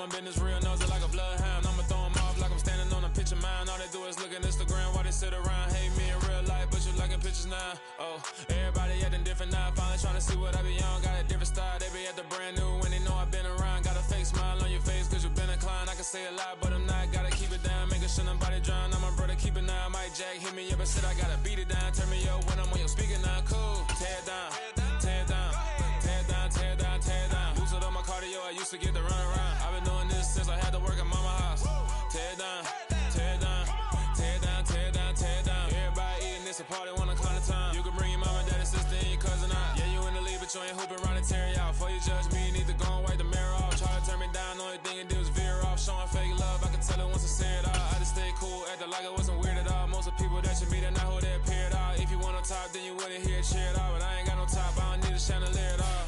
my business real, knows it like a bloodhound. I'ma throw them off like I'm standing on a picture mound. All they do is look at Instagram while they sit around. Hate me in real life, but you liking pictures now. Oh, everybody acting different now. Finally trying to see what I be on. Got a different style, they be at the brand new when they know I've been around. Got a fake smile on your face cause you been inclined. I can say a lot, but I'm not. Gotta keep it down, making sure nobody drown. I'm my brother, keep it now. Mike Jack hit me up and said I gotta beat it down. Turn me up when I'm on your speaker now. Cool, tear it down, tear it down, tear it down, tear it down, tear it down. Boosted up my cardio, I used to get to run around. I've been doing this since I had to work at mama house. Tear it down, tear it down, tear it down, tear it down, tear it down. Everybody eating this a party one o'clock of time. You can bring your mama, daddy, sister, and your cousin out. Yeah, you in the league, but you ain't hooping around and tear out. Before you judge me, you need to go and wipe the mirror off. Try to turn me down, only thing you do is veer off. Showing fake love, I can tell it once I say it all. I just stay cool, acting like I wasn't weird at all. Most of the people that you meet are not who they appear at all. If you want on top, then you wouldn't hear it cheer at all. But I ain't got no top, I don't need a chandelier at all.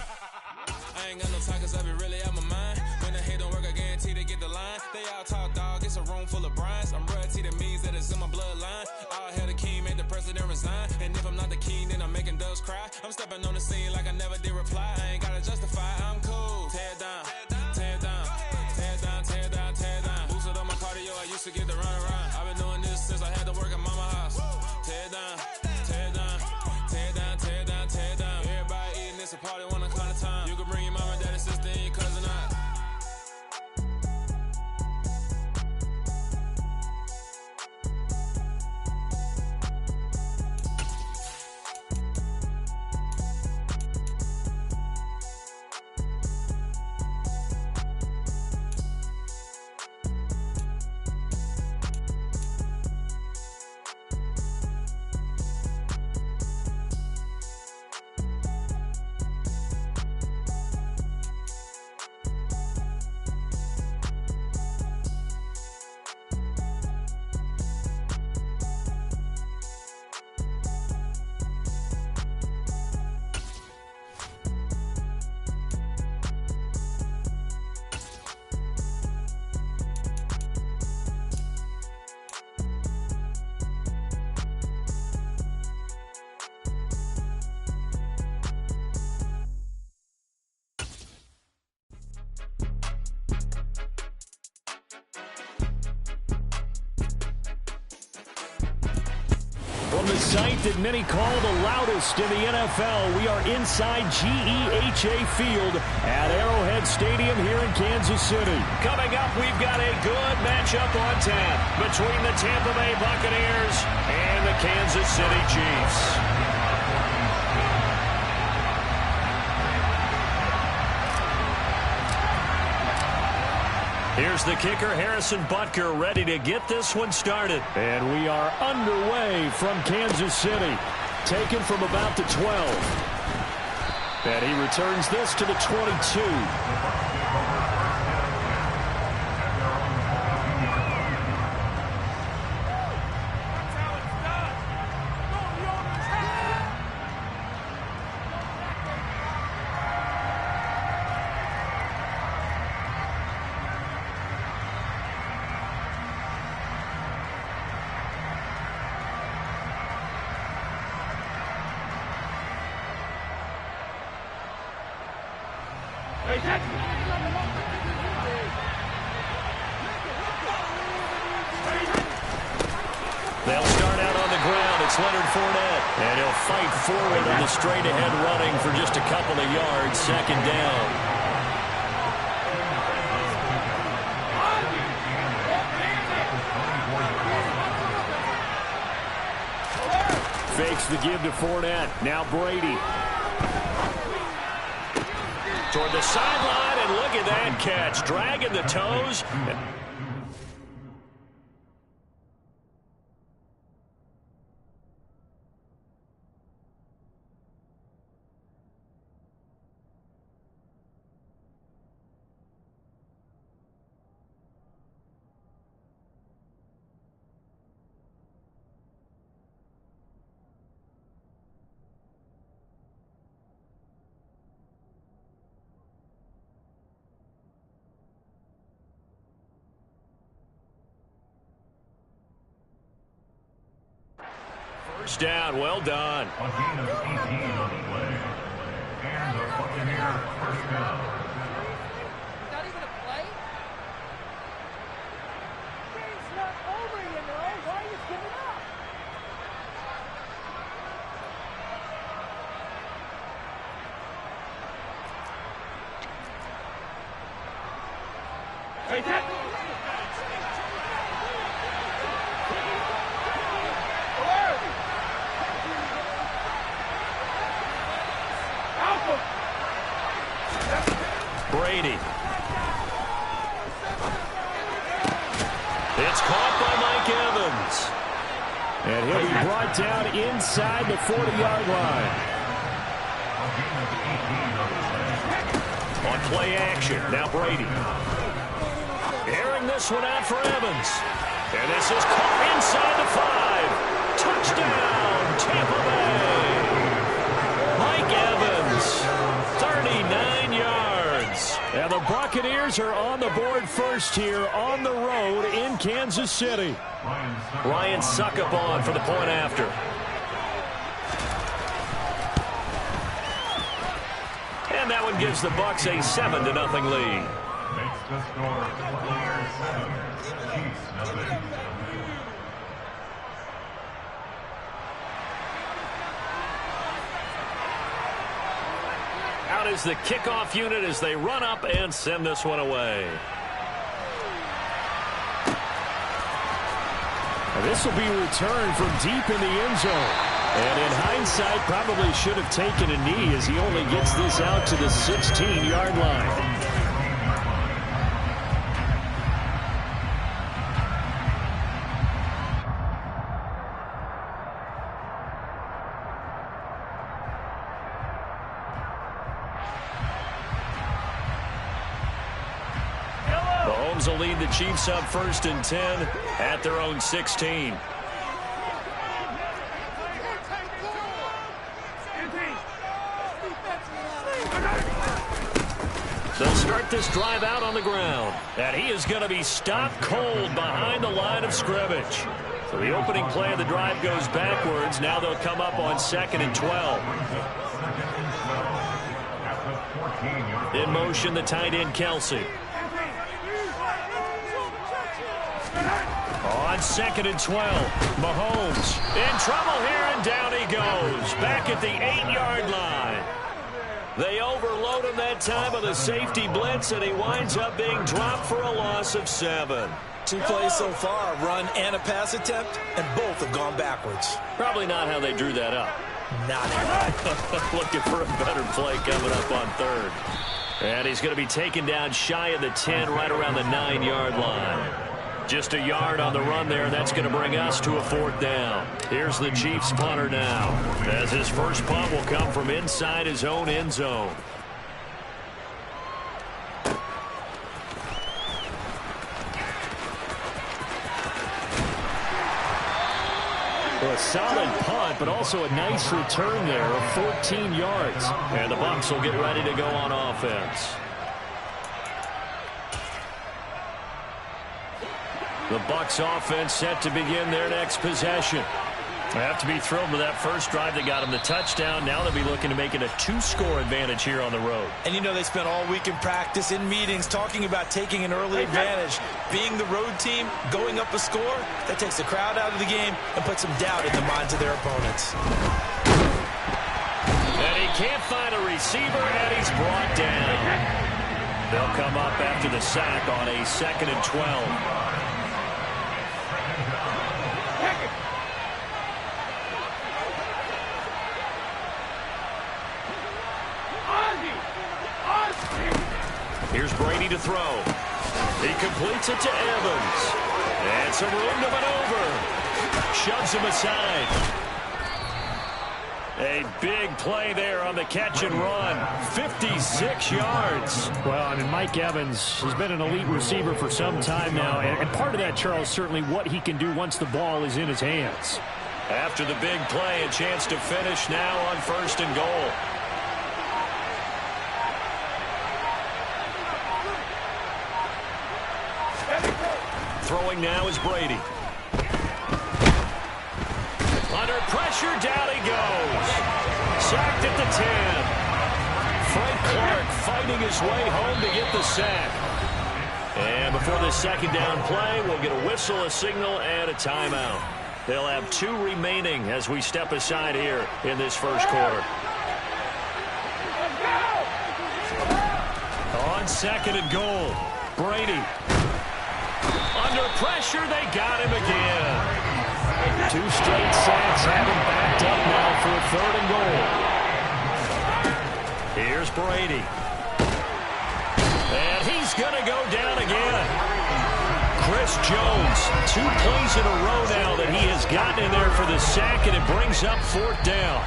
I ain't got no time cause I be really out my mind. When the hate don't work, I guarantee they get the line. They all talk dog, it's a room full of brinds. I'm royalty, that means that it's in my bloodline. All hail the king, made the president resign. And if I'm not the king, then I'm making doves cry. I'm stepping on the scene like I never did reply. I ain't gotta justify, I'm cool. Tear it down, tear it down, tear it down, tear it down, tear it down. Boosted up my cardio, I used to get to run around. I've been doing this since I had to work at mama house. Tear it down, tear it down, tear it down, tear it down, tear it down. Everybody eating this a party one o'clock of time. You can bring your mama, daddy, sister, and your cousin out. From the site that many call the loudest in the NFL, we are inside GEHA Field at Arrowhead Stadium here in Kansas City. Coming up, we've got a good matchup on tap between the Tampa Bay Buccaneers and the Kansas City Chiefs. Here's the kicker, Harrison Butker, ready to get this one started. And we are underway from Kansas City. Taken from about the 12. And he returns this to the 22. They'll start out on the ground. It's Leonard Fournette. And he'll fight forward on the straight-ahead running for just a couple of yards. Second down. Fakes the give to Fournette. Now Brady. Toward the sideline, and look at that catch. Dragging the toes. First down, well done. A gain of 18 on the play. And the Buccaneers first down. Not even a play? Brady. It's caught by Mike Evans. And he'll be brought down inside the 40-yard line. On play action, now Brady. Airing this one out for Evans. And this is caught inside the 5. Touchdown, Tampa Bay. Mike Evans, 39 yards. And the Buccaneers are on the board first here on the road in Kansas City. Ryan Suckup on for the point after. And that one gives the Bucs a 7-0 lead. Makes the score Buccaneers 7, Chiefs 0. Out is the kickoff unit as they run up and send this one away. And this will be returned from deep in the end zone. And in hindsight, probably should have taken a knee as he only gets this out to the 16-yard line. Mahomes will lead the Chiefs up 1st and 10 at their own 16. They'll start this drive out on the ground. And he is going to be stopped cold behind the line of scrimmage. So the opening play of the drive goes backwards. Now they'll come up on 2nd and 12. In motion, the tight end, Kelsey. On 2nd and 12, Mahomes in trouble here, and down he goes. Back at the 8-yard line. They overload him that time with a safety blitz, and he winds up being dropped for a loss of 7. 2 plays so far, a run and a pass attempt, and both have gone backwards. Probably not how they drew that up. Not at all. Looking for a better play coming up on 3rd. And he's going to be taken down shy of the 10, right around the 9-yard line. Just a yard on the run there, and that's going to bring us to a 4th down. Here's the Chiefs punter now, as his first punt will come from inside his own end zone. A solid punt, but also a nice return there of 14 yards. And the Bucs will get ready to go on offense. The Bucs offense set to begin their next possession. They have to be thrilled with that first drive that got them the touchdown. Now they'll be looking to make it a 2-score advantage here on the road. And you know, they spent all week in practice, in meetings, talking about taking an early advantage. Being the road team, going up a score, that takes the crowd out of the game and puts some doubt in the minds of their opponents. And he can't find a receiver, and he's brought down. They'll come up after the sack on a 2nd and 12. Here's Brady to throw. He completes it to Evans. And some room to maneuver. Shoves him aside. A big play there on the catch and run. 56 yards. Well, I mean, Mike Evans has been an elite receiver for some time now. And part of that, Charles, certainly what he can do once the ball is in his hands. After the big play, a chance to finish now on 1st and goal. Throwing now is Brady. Under pressure, down he goes. Sacked at the 10. Frank Clark fighting his way home to get the sack. And before this 2nd down play, we'll get a whistle, a signal, and a timeout. They'll have 2 remaining as we step aside here in this first quarter. On 2nd and goal, Brady. Under pressure, they got him again. 2 straight sacks have him backed up now for a 3rd and goal. Here's Brady. And he's going to go down again. Chris Jones, 2 plays in a row now that he has gotten in there for the sack, and it brings up 4th down.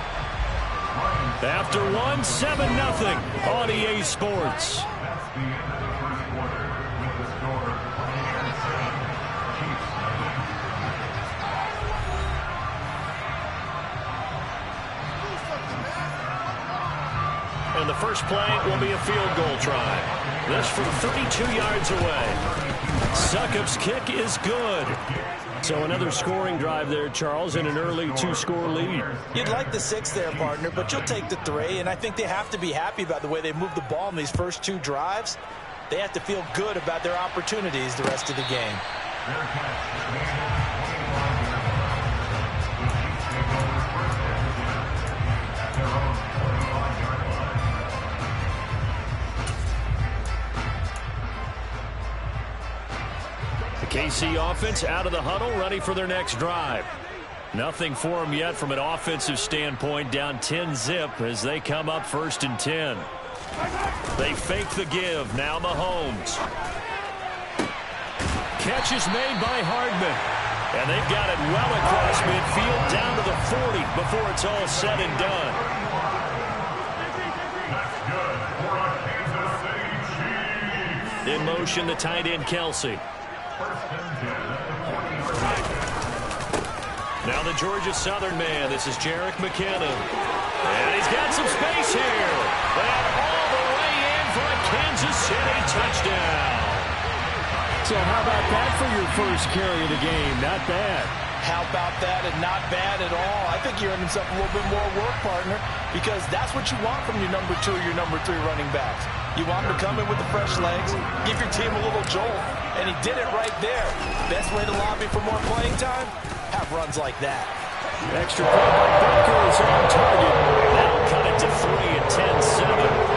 After 1, 7-0 on EA Sports. That's the end of the first quarter with the score 27, Chiefs nothing. And the first play will be a field goal try. This from 32 yards away. Succop's kick is good. So another scoring drive there, Charles, and an early 2-score lead. You'd like the 6 there, partner, but you'll take the 3, and I think they have to be happy about the way they moved the ball in these first 2 drives. They have to feel good about their opportunities the rest of the game. The KC offense out of the huddle, ready for their next drive. Nothing for them yet from an offensive standpoint, down 10-zip as they come up 1st and 10. They fake the give, now Mahomes. Catch is made by Hardman. And they've got it well across midfield, down to the 40 before it's all said and done. In motion, the tight end, Kelsey. Now the Georgia Southern man. This is Jerick McKinnon. And he's got some space here. And all the way in for a Kansas City touchdown. So how about that for your first carry of the game? Not bad. How about that, and not bad at all? I think you're earning yourself a little bit more work, partner, because that's what you want from your number 2 or your number 3 running backs. You want them to come in with the fresh legs, give your team a little jolt, and he did it right there. Best way to lobby for more playing time? Have runs like that. Extra point by Baker is on target. That'll cut it to 3 at 10-7.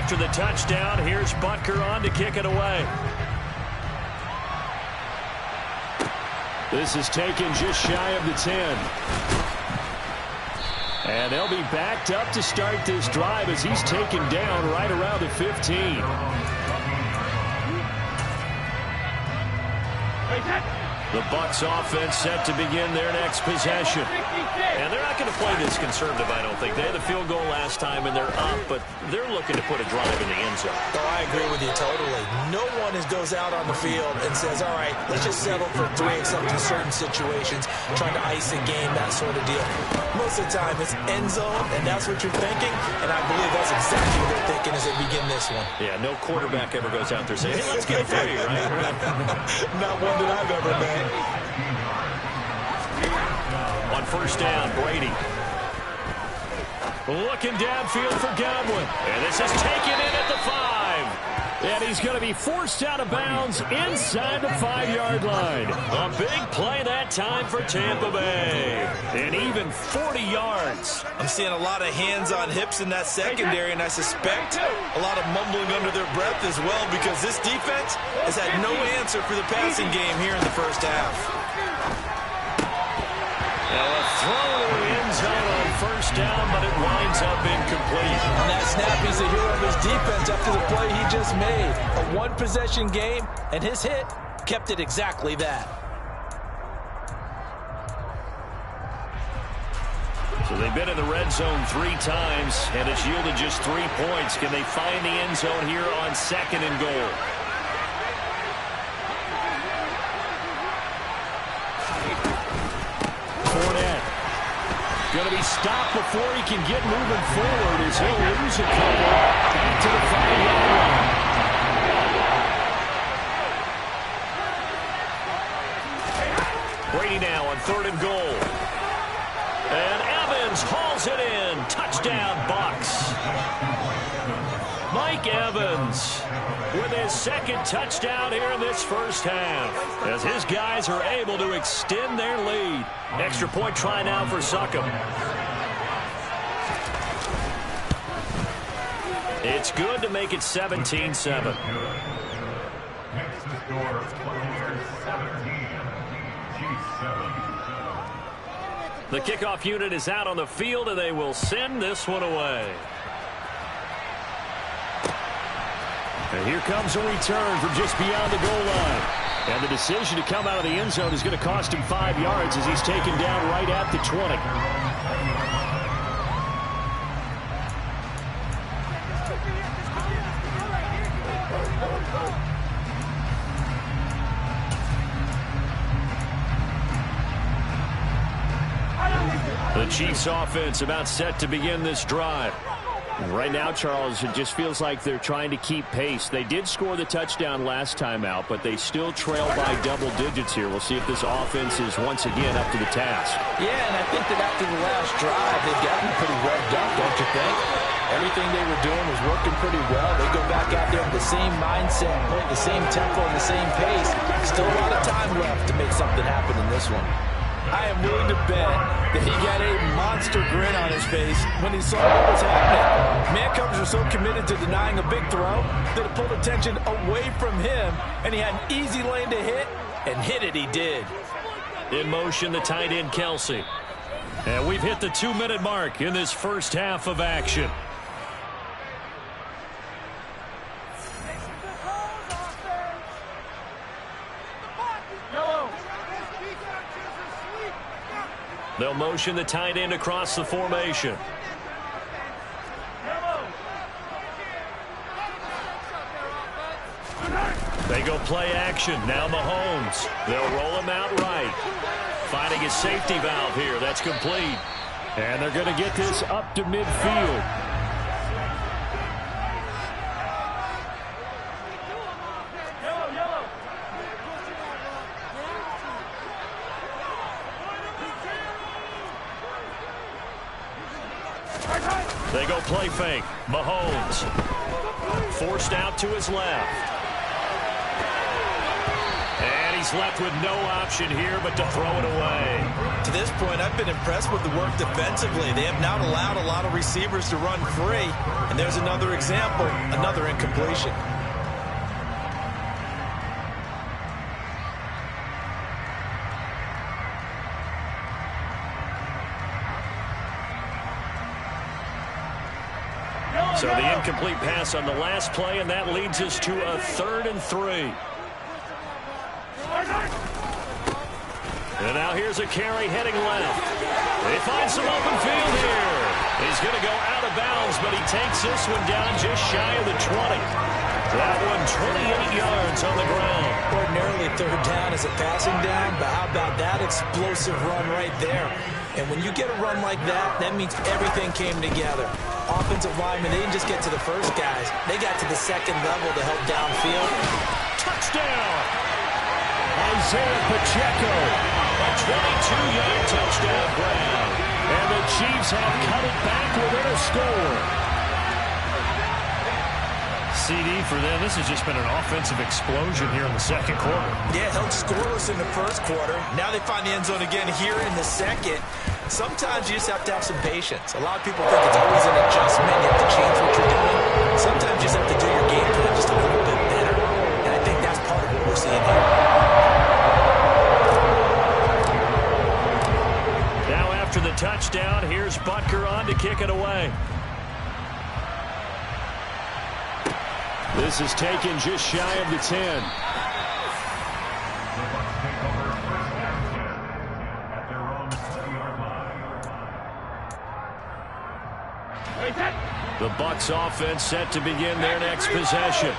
After the touchdown, here's Butker on to kick it away. This is taken just shy of the 10. And they'll be backed up to start this drive as he's taken down right around the 15. The Bucs offense set to begin their next possession. And they're not going to play this conservative, I don't think. They had the field goal last time, and they're up, but they're looking to put a drive in the end zone. Oh, I agree with you totally. No one goes out on the field and says, all right, let's just settle for 3 except in certain situations, trying to ice a game, that sort of deal. Most of the time, it's end zone, and that's what you're thinking, and I believe that's exactly what they're thinking as they begin this one. Yeah, no quarterback ever goes out there saying, hey, let's get a 3, right? Not one that I've ever met. On first down, Brady. Looking downfield for Godwin. And this is taken in at the 5. And he's going to be forced out of bounds inside the 5-yard line. A big play that time for Tampa Bay. And even 40 yards. I'm seeing a lot of hands on hips in that secondary, and I suspect a lot of mumbling under their breath as well, because this defense has had no answer for the passing game here in the first half. Now a throw to the end zone on first down, but it winds up incomplete. On that snap, he's the hero of his defense after the play he just made. A one-possession game, and his hit kept it exactly that. So they've been in the red zone 3 times, and it's yielded just 3 points. Can they find the end zone here on 2nd and goal? Going to be stopped before he can get moving forward as he'll lose a couple back to the 5-yard line. Brady now on 3rd and goal. And Evans hauls it in. Touchdown, Bucs. Mike Evans with his second touchdown here in this first half, as his guys are able to extend their lead. Extra point try now for Succop. It's good to make it 17-7. Next to score, player 17, G7. The kickoff unit is out on the field, and they will send this one away. And here comes a return from just beyond the goal line. And the decision to come out of the end zone is going to cost him 5 yards as he's taken down right at the 20. The Chiefs offense about set to begin this drive. Right now, Charles, it just feels like they're trying to keep pace. They did score the touchdown last time out, but they still trail by double digits here. We'll see if this offense is once again up to the task. Yeah, and I think that after the last drive, they've gotten pretty revved up, don't you think? Everything they were doing was working pretty well. They go back out there with the same mindset, playing the same tempo and the same pace. Still a lot of time left to make something happen in this one. I am willing to bet that he got a monster grin on his face when he saw what was happening. Man covers are so committed to denying a big throw that it pulled attention away from him, and he had an easy lane to hit, and hit it he did. In motion, the tight end, Kelsey. And we've hit the 2-minute mark in this first half of action. They'll motion the tight end across the formation. They go play action. Now Mahomes. They'll roll him out right. Finding his safety valve here. That's complete. And they're going to get this up to midfield. They go play fake. Mahomes forced out to his left. And he's left with no option here but to throw it away. To this point, I've been impressed with the work defensively. They have not allowed a lot of receivers to run free. And there's another example, another incompletion. So the incomplete pass on the last play, and that leads us to a 3rd and 3. And now here's a carry heading left. They find some open field here. He's going to go out of bounds, but he takes this one down just shy of the 20. That one 28 yards on the ground. Ordinarily, 3rd down is a passing down, but how about that explosive run right there? And when you get a run like that, that means everything came together. Offensive linemen, they didn't just get to the first guys. They got to the second level to help downfield. Touchdown! Isaiah Pacheco. A 22-yard touchdown grab. And the Chiefs have cut it back within a score. CD for them. This has just been an offensive explosion here in the second quarter. Yeah, held scoreless in the first quarter. Now they find the end zone again here in the second. Sometimes you just have to have some patience. A lot of people think it's always an adjustment. You have to change what you're doing. Sometimes you just have to do your game plan just a little bit better. And I think that's part of what we're seeing here. Now after the touchdown, here's Butker on to kick it away. This is taken just shy of the 10. The Bucs offense set to begin their next possession.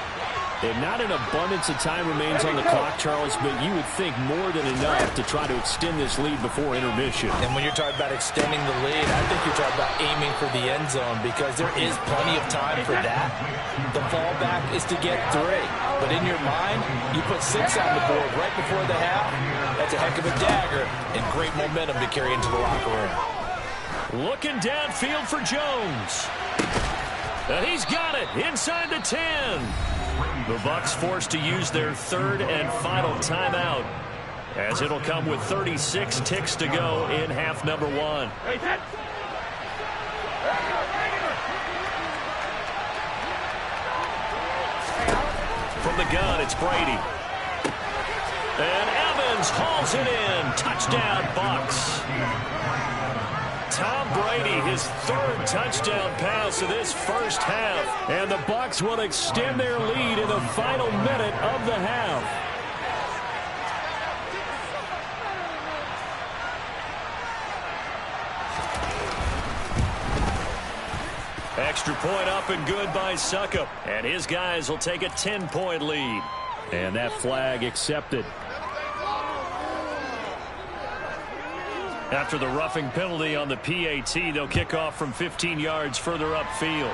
And not an abundance of time remains on the clock, Charles, but you would think more than enough to try to extend this lead before intermission. And when you're talking about extending the lead, I think you're talking about aiming for the end zone because there is plenty of time for that. The fallback is to get 3. But in your mind, you put 6 on the board right before the half. That's a heck of a dagger and great momentum to carry into the locker room. Looking downfield for Jones. And he's got it inside the 10. The Bucs forced to use their third and final timeout, as it'll come with 36 ticks to go in half number 1. From the gun, it's Brady. And Evans hauls it in. Touchdown, Bucs. Tom Brady, his third touchdown pass of this first half. And the Bucs will extend their lead in the final minute of the half. Extra point up and good by Suckup. And his guys will take a 10-point lead. And that flag accepted. After the roughing penalty on the PAT, they'll kick off from 15 yards further upfield.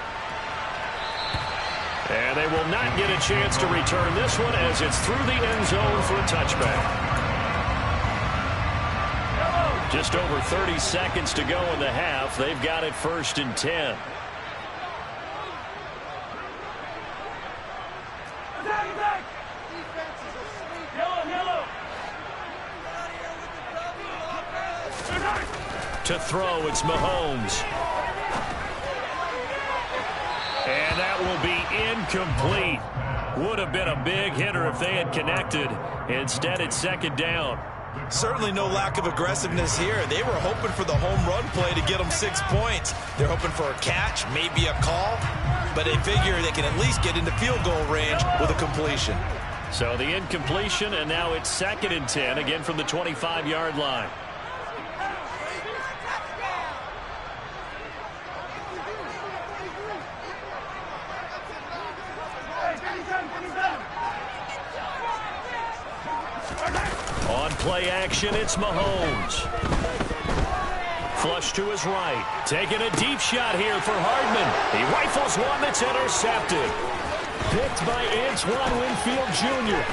And they will not get a chance to return this one as it's through the end zone for a touchback. Just over 30 seconds to go in the half. They've got it 1st and 10. To throw, it's Mahomes. And that will be incomplete. Would have been a big hitter if they had connected. Instead, it's 2nd down. Certainly no lack of aggressiveness here. They were hoping for the home run play to get them 6 points. They're hoping for a catch, maybe a call, but they figure they can at least get into field goal range with a completion. So the incompletion, and now it's 2nd and 10, again from the 25-yard line. On play action, it's Mahomes. Flush to his right. Taking a deep shot here for Hardman. He rifles one that's intercepted. Picked by Antoine Winfield Jr.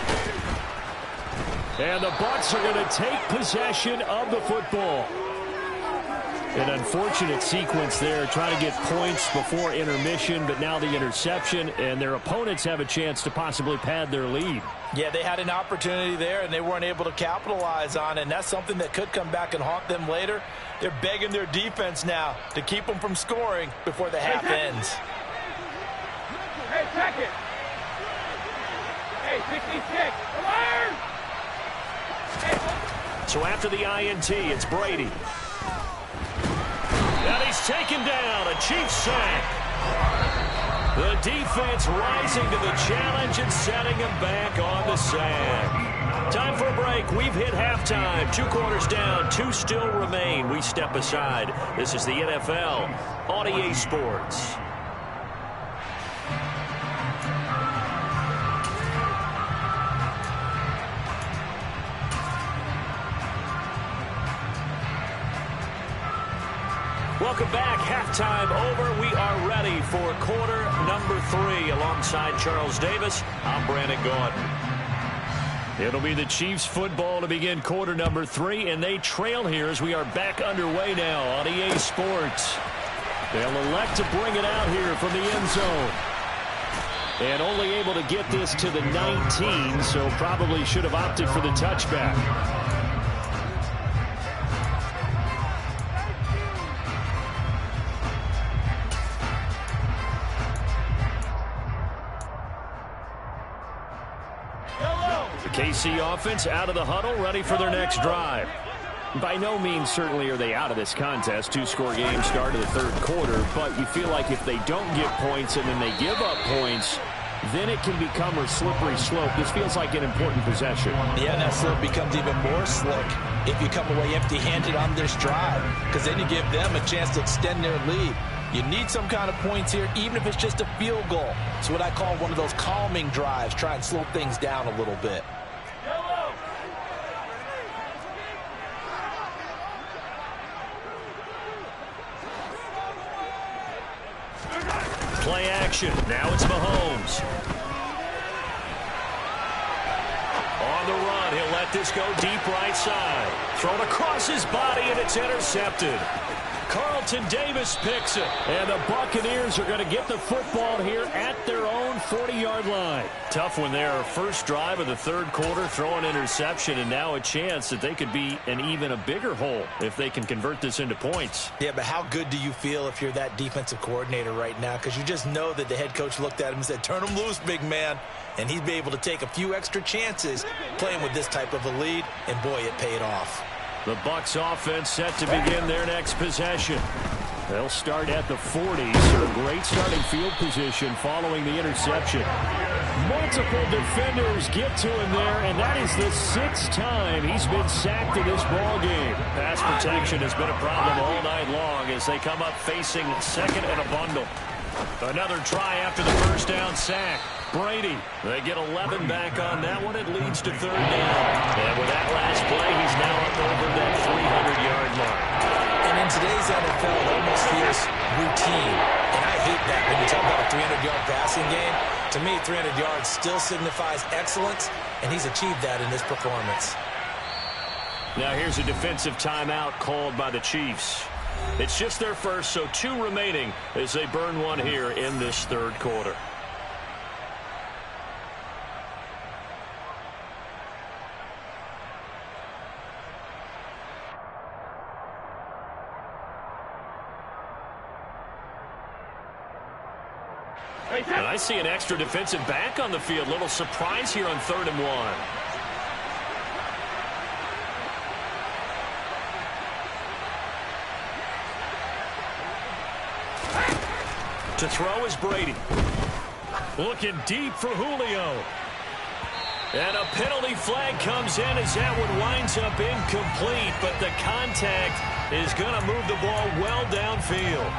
And the Bucs are going to take possession of the football. An unfortunate sequence there, trying to get points before intermission, but now the interception, and their opponents have a chance to possibly pad their lead. Yeah, they had an opportunity there, and they weren't able to capitalize on it, and that's something that could come back and haunt them later. They're begging their defense now to keep them from scoring before the half ends. Hey, check it. Hey, 66. Alert! So after the INT, it's Brady. And he's taken down, a Chiefs sack. The defense rising to the challenge and setting him back on the sack. Time for a break. We've hit halftime. 2 quarters down, 2 still remain. We step aside. This is the NFL on EA Sports. Welcome back. Halftime over. We are ready for quarter number 3. Alongside Charles Davis, I'm Brandon Gaudin. It'll be the Chiefs football to begin quarter number 3, and they trail here as we are back underway now on EA Sports. They'll elect to bring it out here from the end zone. And only able to get this to the 19, so probably should have opted for the touchback. KC offense out of the huddle, ready for their next drive. By no means certainly are they out of this contest. 2-score game start of the 3rd quarter, but you feel like if they don't get points and then they give up points, then it can become a slippery slope. This feels like an important possession. Yeah, and that slope becomes even more slick if you come away empty-handed on this drive, because then you give them a chance to extend their lead. You need some kind of points here, even if it's just a field goal. It's what I call one of those calming drives. Try and slow things down a little bit. Play action. Now it's Mahomes. On the run, he'll let this go deep right side. Thrown across his body, and it's intercepted. Carlton Davis picks it. And the Buccaneers are going to get the football here at their own 40-yard line. Tough one there. First drive of the third quarter, throw an interception, and now a chance that they could be in even a bigger hole if they can convert this into points. Yeah, but how good do you feel if you're that defensive coordinator right now? Because you just know that the head coach looked at him and said, turn him loose, big man. And he'd be able to take a few extra chances playing with this type of a lead, and boy, it paid off. The Bucs offense set to begin their next possession. They'll start at the 40, so a great starting field position following the interception. Multiple defenders get to him there, and that is the 6th time he's been sacked in this ball game. Pass protection has been a problem all night long as they come up facing second and a bundle. Another try after the first down sack. Brady, they get 11 back on that one. It leads to third down. And with that last play, he's now up over that 300-yard mark. And in today's NFL, it almost feels routine. And I hate that when you talk about a 300-yard passing game. To me, 300 yards still signifies excellence, and he's achieved that in this performance. Now here's a defensive timeout called by the Chiefs. It's just their first, so 2 remaining as they burn one here in this third quarter. And I see an extra defensive back on the field. Little surprise here on 3rd and 1. To throw is Brady. Looking deep for Julio. And a penalty flag comes in as that one winds up incomplete, but the contact is going to move the ball well downfield.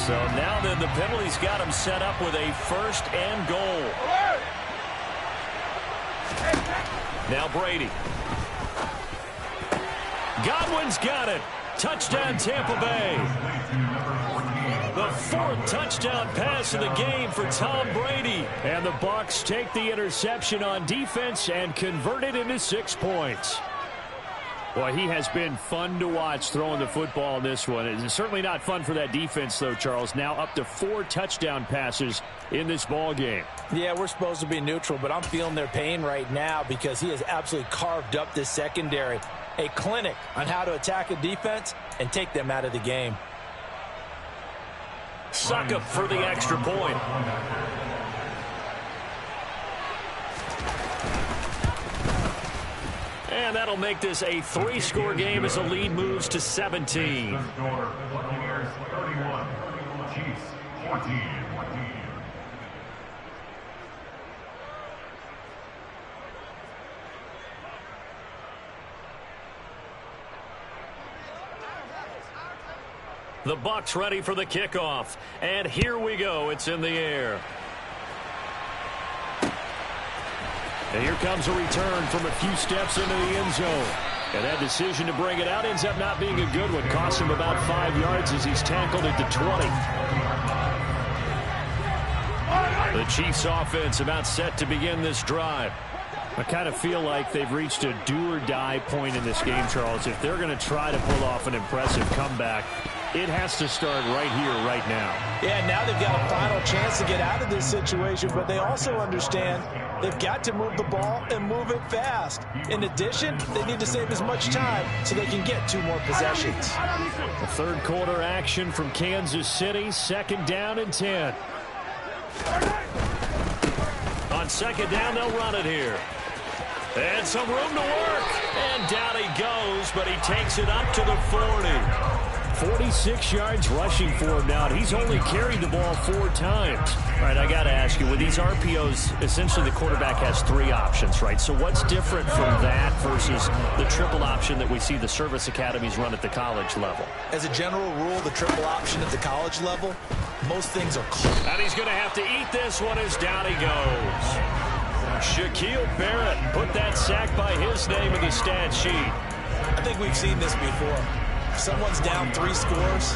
So now then the penalty's got him set up with a 1st and goal. Now Brady. Godwin's got it. Touchdown Tampa Bay. The 4th touchdown pass of the game for Tom Brady. And the Bucs take the interception on defense and convert it into 6 points. Boy, he has been fun to watch throwing the football in this one. It's certainly not fun for that defense, though, Charles. Now up to 4 touchdown passes in this ball game. Yeah, we're supposed to be neutral, but I'm feeling their pain right now because he has absolutely carved up this secondary. A clinic on how to attack a defense and take them out of the game. Suck up for the extra point. And that'll make this a 3-score game as the lead moves to 17. Buccaneers 31, Chiefs 14. The Bucs ready for the kickoff. And here we go. It's in the air. And here comes a return from a few steps into the end zone. And that decision to bring it out ends up not being a good one. Costs him about 5 yards as he's tackled at the 20. The Chiefs offense about set to begin this drive. I kind of feel like they've reached a do-or-die point in this game, Charles. If they're going to try to pull off an impressive comeback, it has to start right here, right now. Yeah, now they've got a final chance to get out of this situation, but they also understand they've got to move the ball and move it fast. In addition, they need to save as much time so they can get 2 more possessions. The third quarter action from Kansas City, 2nd down and 10. On 2nd down, they'll run it here. And some room to work. And down he goes, but he takes it up to the 40. 46 yards rushing for him now. He's only carried the ball 4 times. All right, I got to ask you, with these RPOs, essentially the quarterback has 3 options, right? So what's different from that versus the triple option that we see the service academies run at the college level? As a general rule, the triple option at the college level, most things are close. And he's going to have to eat this one as down he goes. Shaquille Barrett put that sack by his name in the stat sheet. I think we've seen this before. If someone's down 3 scores,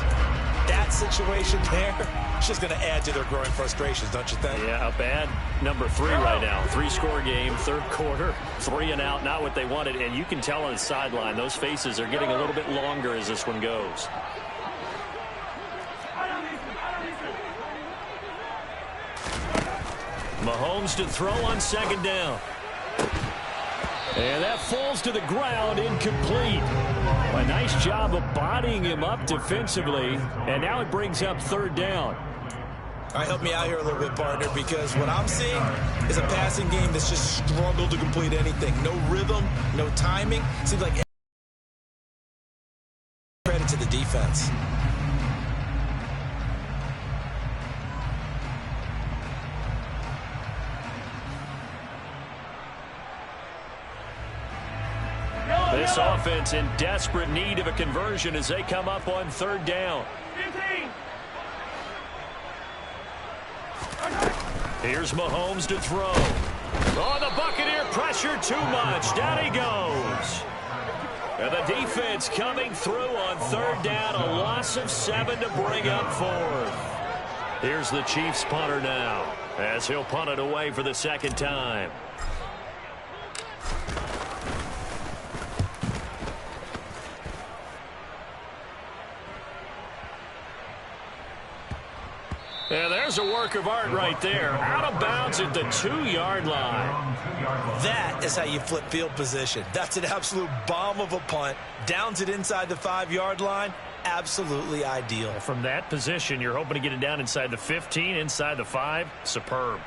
that situation there, it's just going to add to their growing frustrations, don't you think? Yeah, a bad number 3 right now. 3-score game, third quarter, 3 and out, not what they wanted. And you can tell on the sideline, those faces are getting a little bit longer as this one goes. Mahomes to throw on second down. And that falls to the ground, incomplete. A nice job of bodying him up defensively, and now it brings up third down. All right, help me out here a little bit, partner, because what I'm seeing is a passing game that's just struggled to complete anything. No rhythm, no timing. Seems like credit to the defense. This offense in desperate need of a conversion as they come up on third down. 15. Here's Mahomes to throw. Oh, the Buccaneer pressure too much. Down he goes. And the defense coming through on third down. A loss of 7 to bring up fourth. Here's the Chiefs punter now as he'll punt it away for the second time. And there's a work of art right there. Out of bounds at the 2-yard line. That is how you flip field position. That's an absolute bomb of a punt. Downs it inside the 5-yard line. Absolutely ideal. From that position, you're hoping to get it down inside the 15, inside the 5. Superb.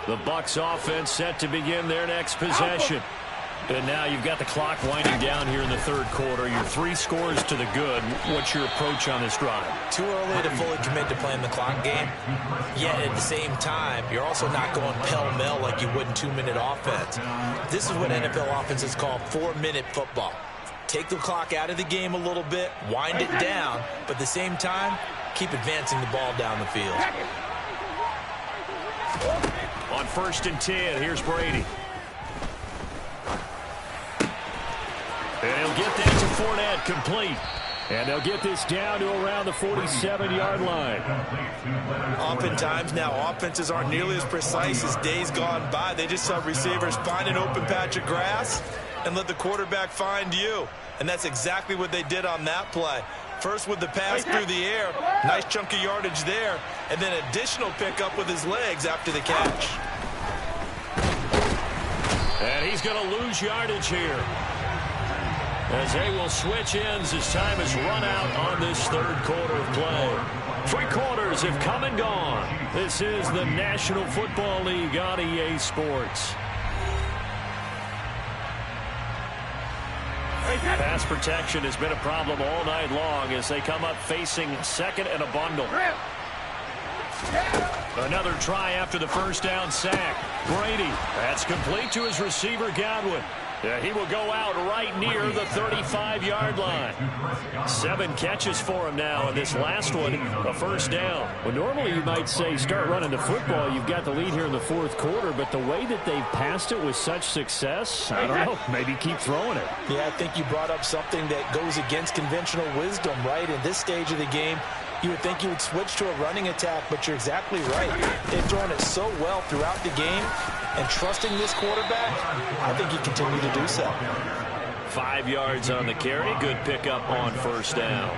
The Bucs offense set to begin their next possession. And now you've got the clock winding down here in the third quarter. Your 3 scores to the good. What's your approach on this drive? Too early to fully commit to playing the clock game. Yet at the same time, you're also not going pell-mell like you would in 2-minute offense. This is what NFL offenses call 4-minute football. Take the clock out of the game a little bit, wind it down, but at the same time, keep advancing the ball down the field. On 1st and 10, here's Brady. And he'll get that to Fournette, complete. And they'll get this down to around the 47-yard line. Oftentimes now, offenses aren't nearly as precise as days gone by. They just have receivers find an open patch of grass and let the quarterback find you. And that's exactly what they did on that play. First with the pass through the air, nice chunk of yardage there, and then additional pickup with his legs after the catch. And he's going to lose yardage here, as they will switch ends as time has run out on this third quarter of play. 3 quarters have come and gone. This is the National Football League on EA Sports. Pass protection has been a problem all night long as they come up facing second and a bundle. Another try after the first down sack. Brady, that's complete to his receiver, Godwin. Yeah, he will go out right near the 35-yard line. 7 catches for him now, and this last one, a first down. Well, normally you might say start running the football. You've got the lead here in the fourth quarter, but the way that they've passed it with such success, I don't know, maybe keep throwing it. Yeah, I think you brought up something that goes against conventional wisdom, right? In this stage of the game, you would think you would switch to a running attack, but you're exactly right. They've thrown it so well throughout the game, and trusting this quarterback, I think you continue to do so. 5 yards on the carry. Good pickup on first down.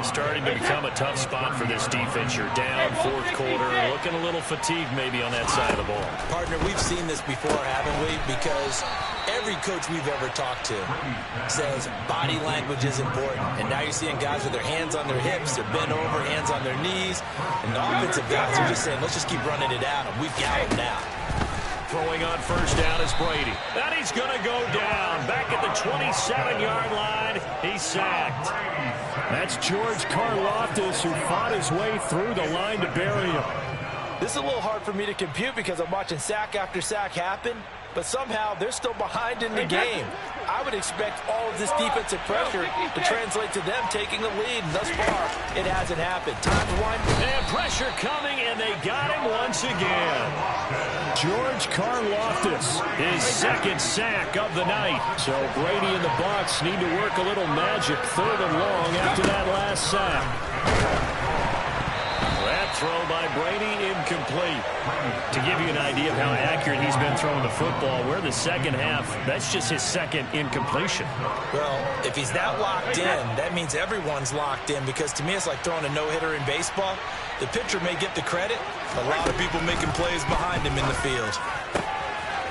Starting to become a tough spot for this defense. You're down fourth quarter, looking a little fatigued maybe on that side of the ball. Partner, we've seen this before, haven't we? Because every coach we've ever talked to says body language is important. And now you're seeing guys with their hands on their hips, they're bent over, hands on their knees. And the offensive guys are just saying, let's just keep running it out, and we've got them now. Throwing on first down is Brady. And he's going to go down. Back at the 27-yard line, he's sacked. That's George Karlaftis, who fought his way through the line to bury him. This is a little hard for me to compute because I'm watching sack after sack happen, but somehow they're still behind in the game. I I would expect all of this defensive pressure to translate to them taking the lead. Thus far, it hasn't happened. Time's winding. And pressure coming, and they got him once again. George Karlaftis, his second sack of the night. So Brady and the Bucs need to work a little magic 3rd and long after that last sack. That throw by Brady incomplete. To give you an idea of how accurate he's been throwing the football, we're the second half. That's just his second incompletion. Well, if he's that locked in, that means everyone's locked in, because to me it's like throwing a no-hitter in baseball. The pitcher may get the credit. A lot of people making plays behind him in the field.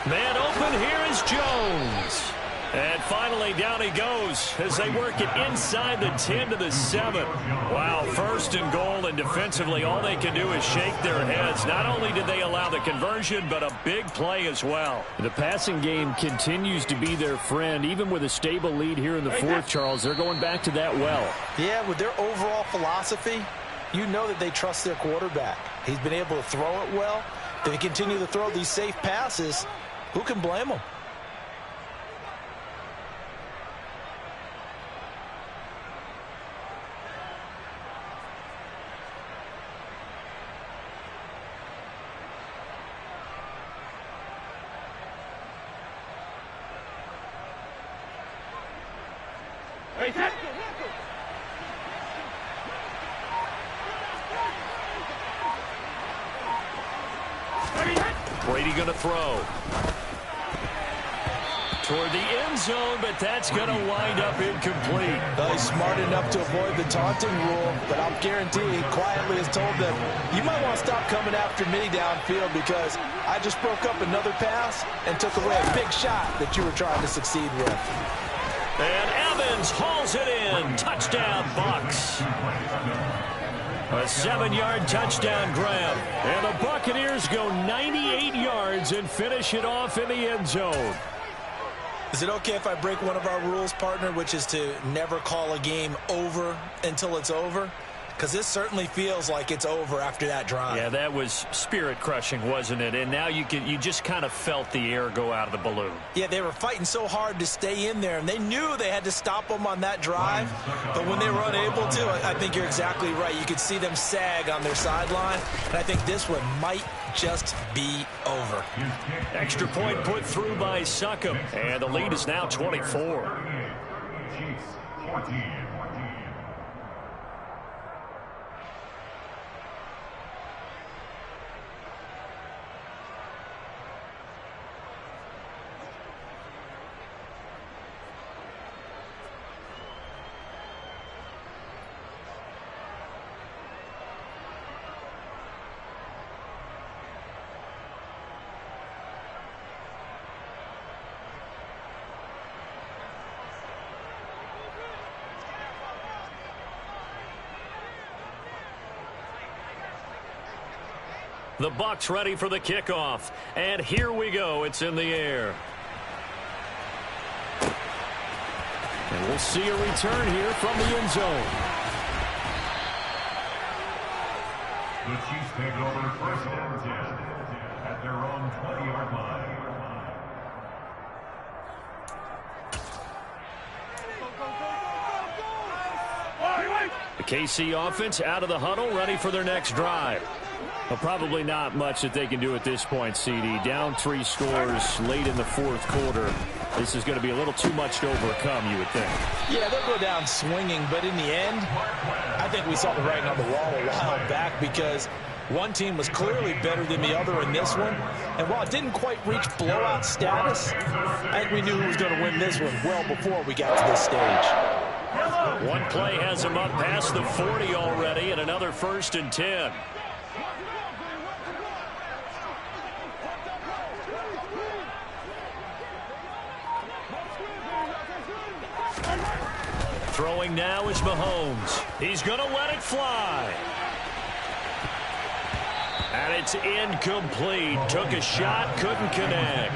Man open, here is Jones. And finally, down he goes as they work it inside the 10 to the 7. Wow, 1st and goal, and defensively, all they can do is shake their heads. Not only did they allow the conversion, but a big play as well. The passing game continues to be their friend, even with a stable lead here in the 4th, Charles. They're going back to that well. Yeah, with their overall philosophy, you know that they trust their quarterback. He's been able to throw it well. If they continue to throw these safe passes, who can blame them? Brady going to throw toward the end zone, but that's going to wind up incomplete. Well, he's smart enough to avoid the taunting rule, but I'll guarantee he quietly has told them, you might want to stop coming after me downfield, because I just broke up another pass and took away a big shot that you were trying to succeed with. And Evans hauls it in. Touchdown, Bucs. A 7-yard touchdown grab. And the Buccaneers go 98 yards and finish it off in the end zone. Is it okay if I break one of our rules, partner, which is to never call a game over until it's over? Because this certainly feels like it's over after that drive. Yeah, that was spirit-crushing, wasn't it? And now you just kind of felt the air go out of the balloon. Yeah, they were fighting so hard to stay in there, and they knew they had to stop them on that drive. But when they were unable to, I think you're exactly right. You could see them sag on their sideline, and I think this one might just be over. Extra point put through by Succop, and the lead is now 24. Chiefs 14. The Bucs ready for the kickoff. And here we go. It's in the air. And we'll see a return here from the end zone. The Chiefs take over 1st and 10 at their own 20-yard line. The KC offense out of the huddle, ready for their next drive. Well, probably not much that they can do at this point, CD. Down 3 scores late in the 4th quarter. This is going to be a little too much to overcome, you would think. Yeah, they'll go down swinging, but in the end, I think we saw the writing on the wall a while back, because one team was clearly better than the other in this one. And while it didn't quite reach blowout status, I think we knew who was going to win this one well before we got to this stage. One play has them up past the 40 already, and another 1st and 10. Throwing now is Mahomes. He's going to let it fly. And it's incomplete. Took a shot, couldn't connect.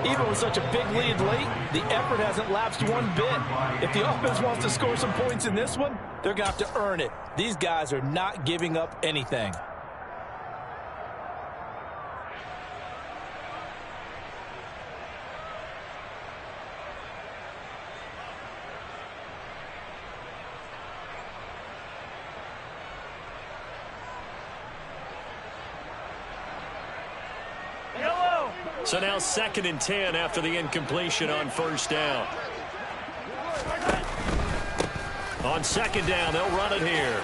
Even with such a big lead late, the effort hasn't lapsed one bit. If the offense wants to score some points in this one, they're going to have to earn it. These guys are not giving up anything. So now 2nd and 10 after the incompletion on first down. On 2nd down, they'll run it here.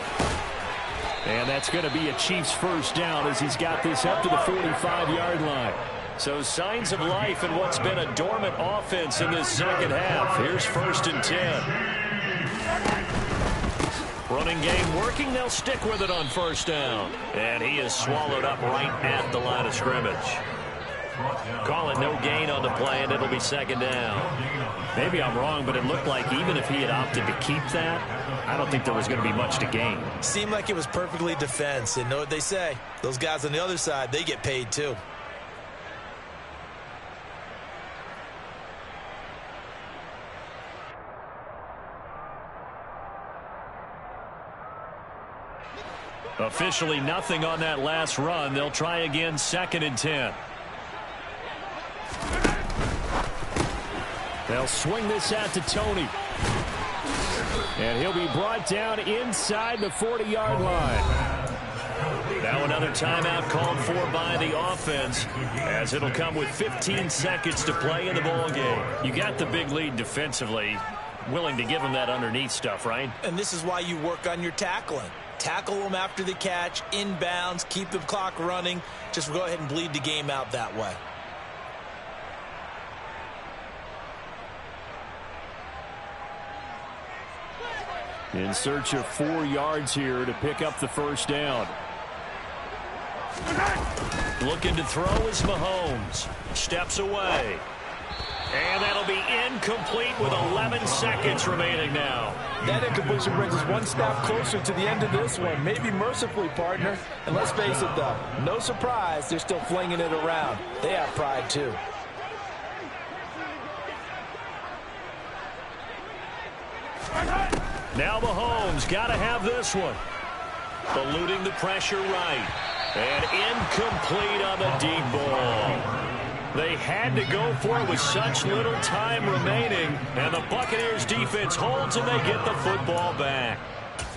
And that's going to be a Chiefs first down as he's got this up to the 45-yard line. So signs of life in what's been a dormant offense in this second half. Here's 1st and 10. Running game working. They'll stick with it on first down. And he is swallowed up right at the line of scrimmage. Call it no gain on the play, and it'll be 2nd down. Maybe I'm wrong, but it looked like even if he had opted to keep that, I don't think there was going to be much to gain. Seemed like it was perfectly defense. And know what they say? Those guys on the other side, they get paid too. Officially nothing on that last run. They'll try again, 2nd and 10. They'll swing this out to Tony. And he'll be brought down inside the 40-yard line. Now another timeout called for by the offense, as it'll come with 15 seconds to play in the ball game. You got the big lead defensively. Willing to give them that underneath stuff, right? And this is why you work on your tackling. Tackle them after the catch, inbounds, keep the clock running. Just go ahead and bleed the game out that way. In search of 4 yards here to pick up the first down. Looking to throw is Mahomes. Steps away. And that'll be incomplete with 11 seconds remaining now. That incompletion brings us one step closer to the end of this one. Maybe mercifully, partner. And let's face it, though, no surprise, they're still flinging it around. They have pride, too. Now Mahomes got to have this one. Eluding the pressure right. And incomplete on the deep ball. They had to go for it with such little time remaining. And the Buccaneers defense holds and they get the football back.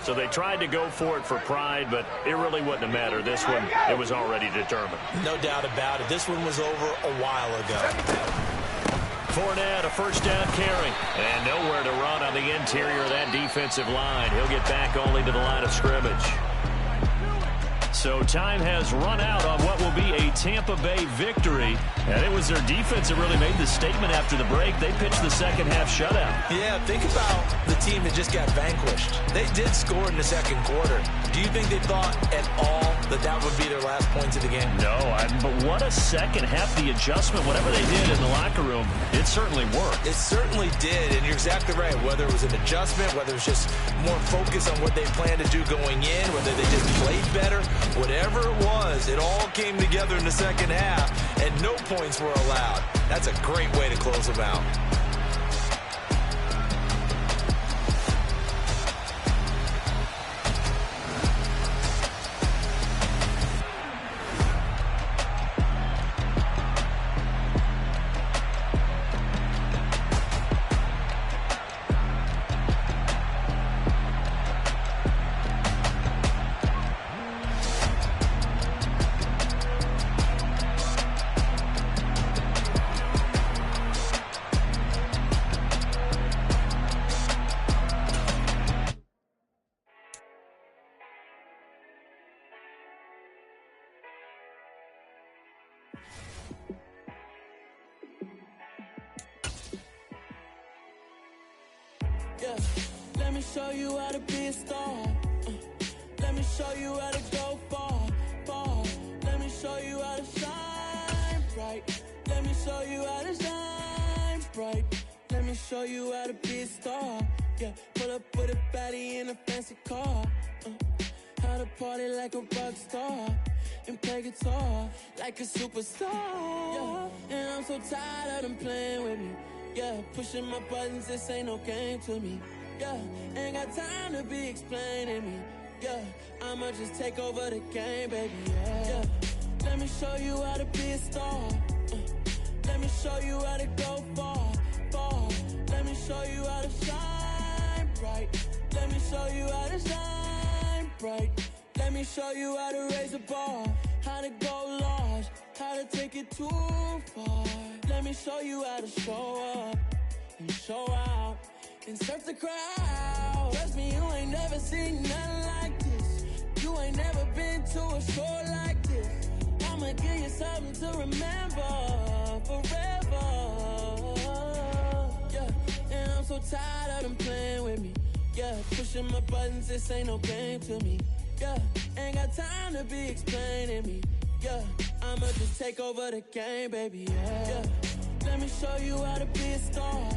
So they tried to go for it for pride, but it really wouldn't have mattered. This one, it was already determined. No doubt about it. This one was over a while ago. Fournette, a first down carry. And nowhere to run on the interior of that defensive line. He'll get back only to the line of scrimmage. So time has run out on what will be a Tampa Bay victory. And it was their defense that really made the statement after the break. They pitched the second half shutout. Yeah, think about the team that just got vanquished. They did score in the second quarter. Do you think they thought at all that that would be their last points of the game? No, but what a second half. The adjustment, whatever they did in the locker room, it certainly worked. It certainly did, and you're exactly right. Whether it was an adjustment, whether it was just more focus on what they planned to do going in, whether they just played better, whatever it was, it all came together in the second half, and no points were allowed. That's a great way to close them out. Yeah, let me show you how to be a star. Let me show you how to go far, far. Let me show you how to shine bright. Let me show you how to shine bright. Let me show you how to be a star. Yeah, pull up with a baddie in a fancy car. How to party like a rock star and play guitar like a superstar. Yeah, and I'm so tired of them playing with me. Yeah, pushing my buttons, this ain't no game to me. Yeah, ain't got time to be explaining me. Yeah, I'ma just take over the game, baby. Yeah, let me show you how to be a star. Let me show you how to go far, far. Let me show you how to shine bright. Let me show you how to shine bright. Let me show you how to raise a bar, how to go large, how to take it too far. Let me show you how to show up and show out and surf the crowd. Trust me, you ain't never seen nothing like this. You ain't never been to a show like this. I'ma give you something to remember forever. Yeah, and I'm so tired of them playing with me. Yeah, pushing my buttons, this ain't no game to me. Yeah, ain't got time to be explaining me. Yeah, I'ma just take over the game, baby. Yeah, let me show you how to be a star.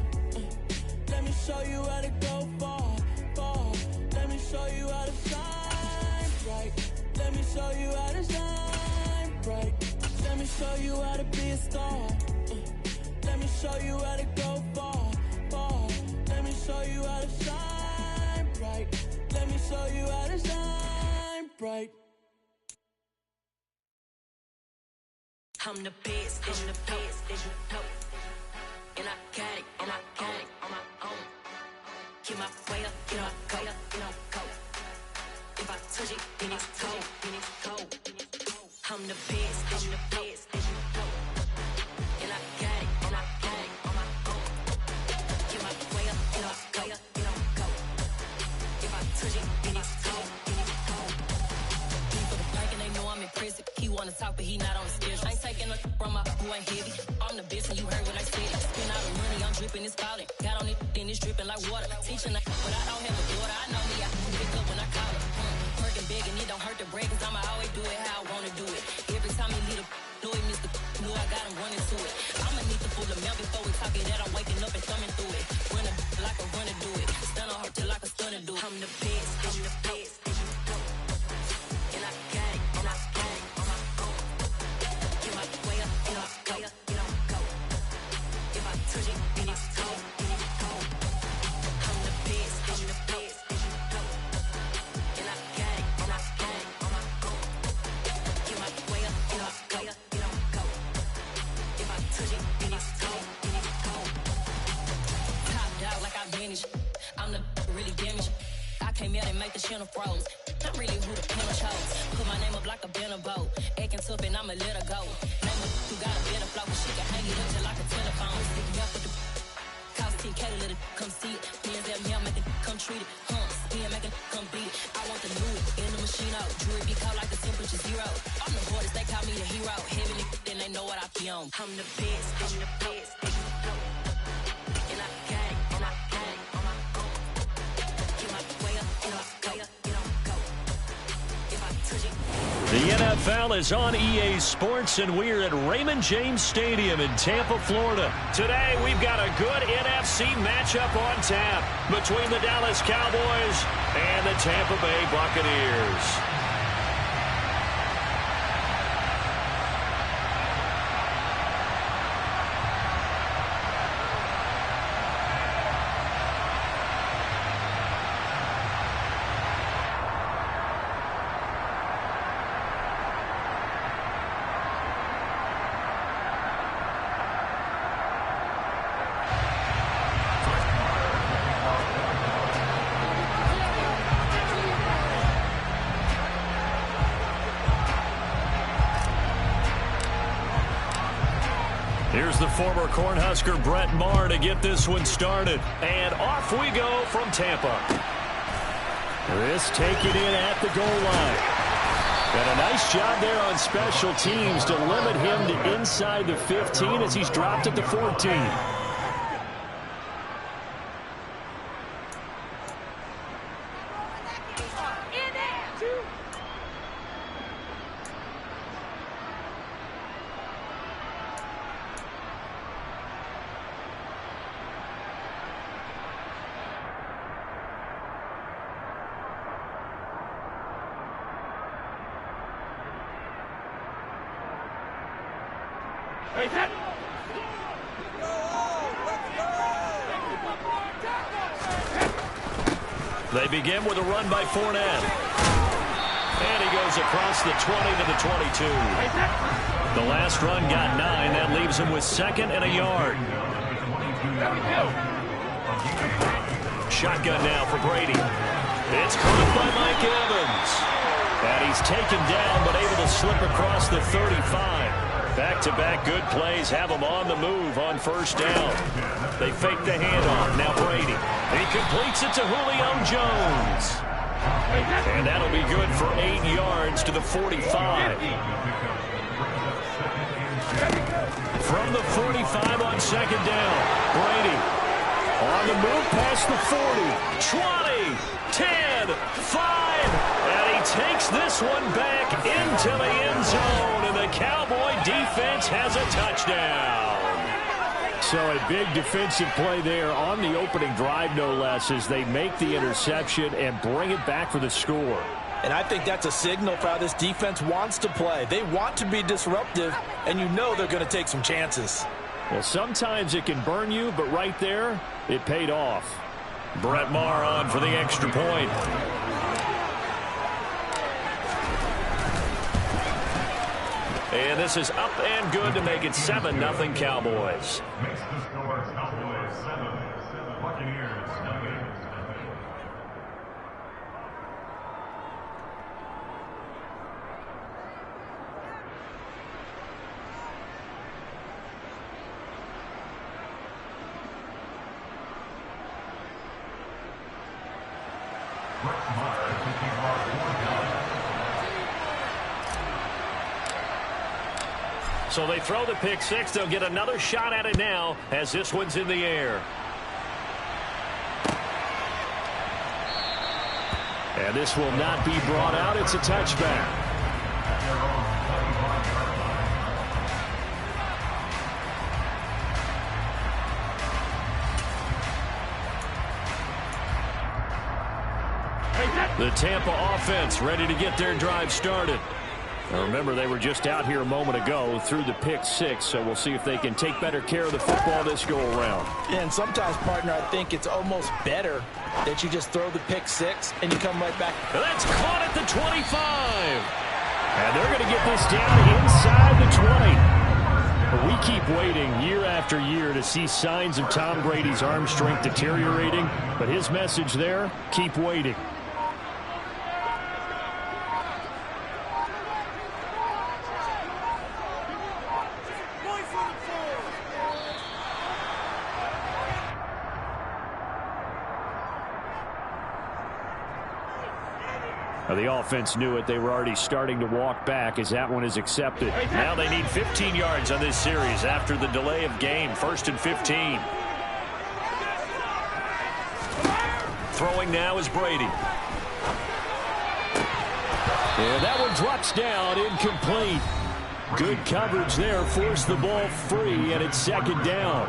Let me show you how to go far, far. Let me show you how to shine bright. Let me show you how to shine bright. Let me show you how to be a star. Let me show you how to go far, far. Let me show you how to shine bright. Let me show you how to shine bright. I'm the best, I'm the best, and I got it, and I got it on my own. Get my way up, get my go, go. If I touch it, then it's cold, then it's cold. I'm the best, I'm the best, and I got it, and I got it on my own. Get my way up, get my go. If I touch it, then it's cold, then it's cold. He for the bank and they know I'm impressive. He wanna talk, but he not on the schedule. I ain't taking a from my who ain't heavy. I'm the best and you heard what I said. Spend all the money, I'm dripping, it's falling. Got on it, then it's dripping like water. Teaching but I don't have a daughter. I know me, I pick up when I call her. Working big and it don't hurt the break, cause I'ma always do it how I wanna do it. Every time he lead a know he missed the know I got him running to it. I'ma need to pull the mail before we talk it that I'm waking up and thumbing through it. Run a like a runner do it. Stun on her till like a stunner do it. I'm the best, I'm the best, and I got it, and I got it on my own. Get my way up, get my go. If I touch it, then it's cold, then it's cold. I'm the best, I'm the best, and I got it, and I got it on my own. Get my way up, get my go. If I touch it, then it's cold, then it's cold. Top dog like I manage. I'm the really damaged. I came out and make the channel froze. Not really who the panel chose. Put my name up like a banner boat. Acting tough and I'ma let her go. Name her who got a better flow, but she can hang it up just like a telephone. Stick up with the cost 10K to let it come see it. Hands at me, I make it come treat it. Spin, make it come beat it. I want the new in the machine out. Jewelry be caught like the temperature zero. I'm the hardest, they call me the hero. Heavenly, then they know what I be on. I'm the best, I'm the best, and I got it, and I got it on my own. Get my way up, get my go. If I touch it. The NFL is on EA Sports, and we're at Raymond James Stadium in Tampa, Florida. Today, we've got a good NFC matchup on tap between the Dallas Cowboys and the Tampa Bay Buccaneers. Here's the former Cornhusker Brett Maher to get this one started. And off we go from Tampa. This taken in at the goal line. And a nice job there on special teams to limit him to inside the 15 as he's dropped at the 14. They begin with a run by Fournette. And he goes across the 20 to the 22. The last run got 9. That leaves him with second and a yard. Shotgun now for Brady. It's caught by Mike Evans. And he's taken down but able to slip across the 35. Back-to-back good plays have them on the move on first down. They fake the handoff. Now Brady. He completes it to Julio Jones. And that'll be good for 8 yards to the 45. From the 45 on second down, Brady on the move past the 40, 20, 10, 5, and he takes this one back into the end zone, and the Cowboy defense has a touchdown. So a big defensive play there on the opening drive, no less, as they make the interception and bring it back for the score. And I think that's a signal for how this defense wants to play. They want to be disruptive, and you know they're going to take some chances. Well, sometimes it can burn you, but right there, it paid off. Brett Maher on for the extra point. And this is up and good to make it 7-0 Cowboys. Makes the score Cowboys 7, Buccaneers 9. So they throw the pick six. They'll get another shot at it now as this one's in the air. And this will not be brought out. It's a touchback. The Tampa offense ready to get their drive started. Now remember, they were just out here a moment ago through the pick six, so we'll see if they can take better care of the football this go-around. And sometimes, partner, I think it's almost better that you just throw the pick six and you come right back. And that's caught at the 25. And they're going to get this down inside the 20. But we keep waiting year after year to see signs of Tom Brady's arm strength deteriorating. But his message there, keep waiting. The offense knew it. They were already starting to walk back as that one is accepted. Now they need 15 yards on this series after the delay of game. 1st and 15. Throwing now is Brady. And that one drops down, incomplete. Good coverage there, forced the ball free, and it's second down.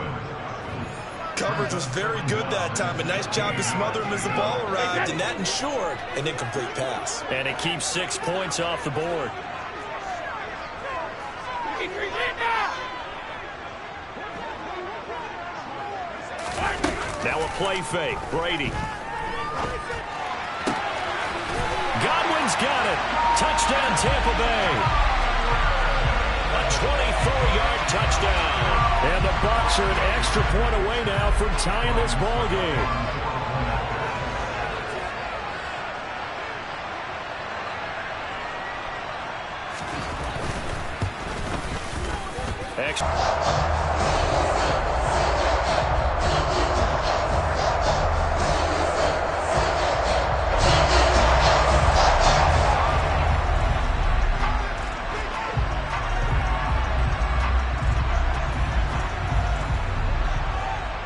Coverage was very good that time. A nice job to smother him as the ball arrived, and that ensured an incomplete pass. And it keeps 6 points off the board. Now a play fake. Brady. Godwin's got it. Touchdown, Tampa Bay. A 24-yard touchdown. And the Bucs are an extra point away now from tying this ball game.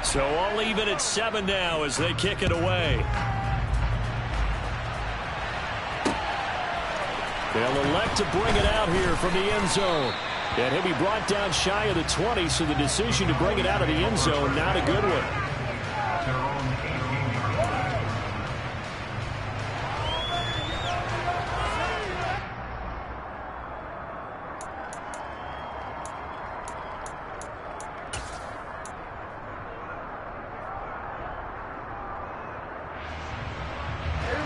So all even at 7 now as they kick it away. They'll elect to bring it out here from the end zone. And he'll be brought down shy of the 20, so the decision to bring it out of the end zone, not a good one.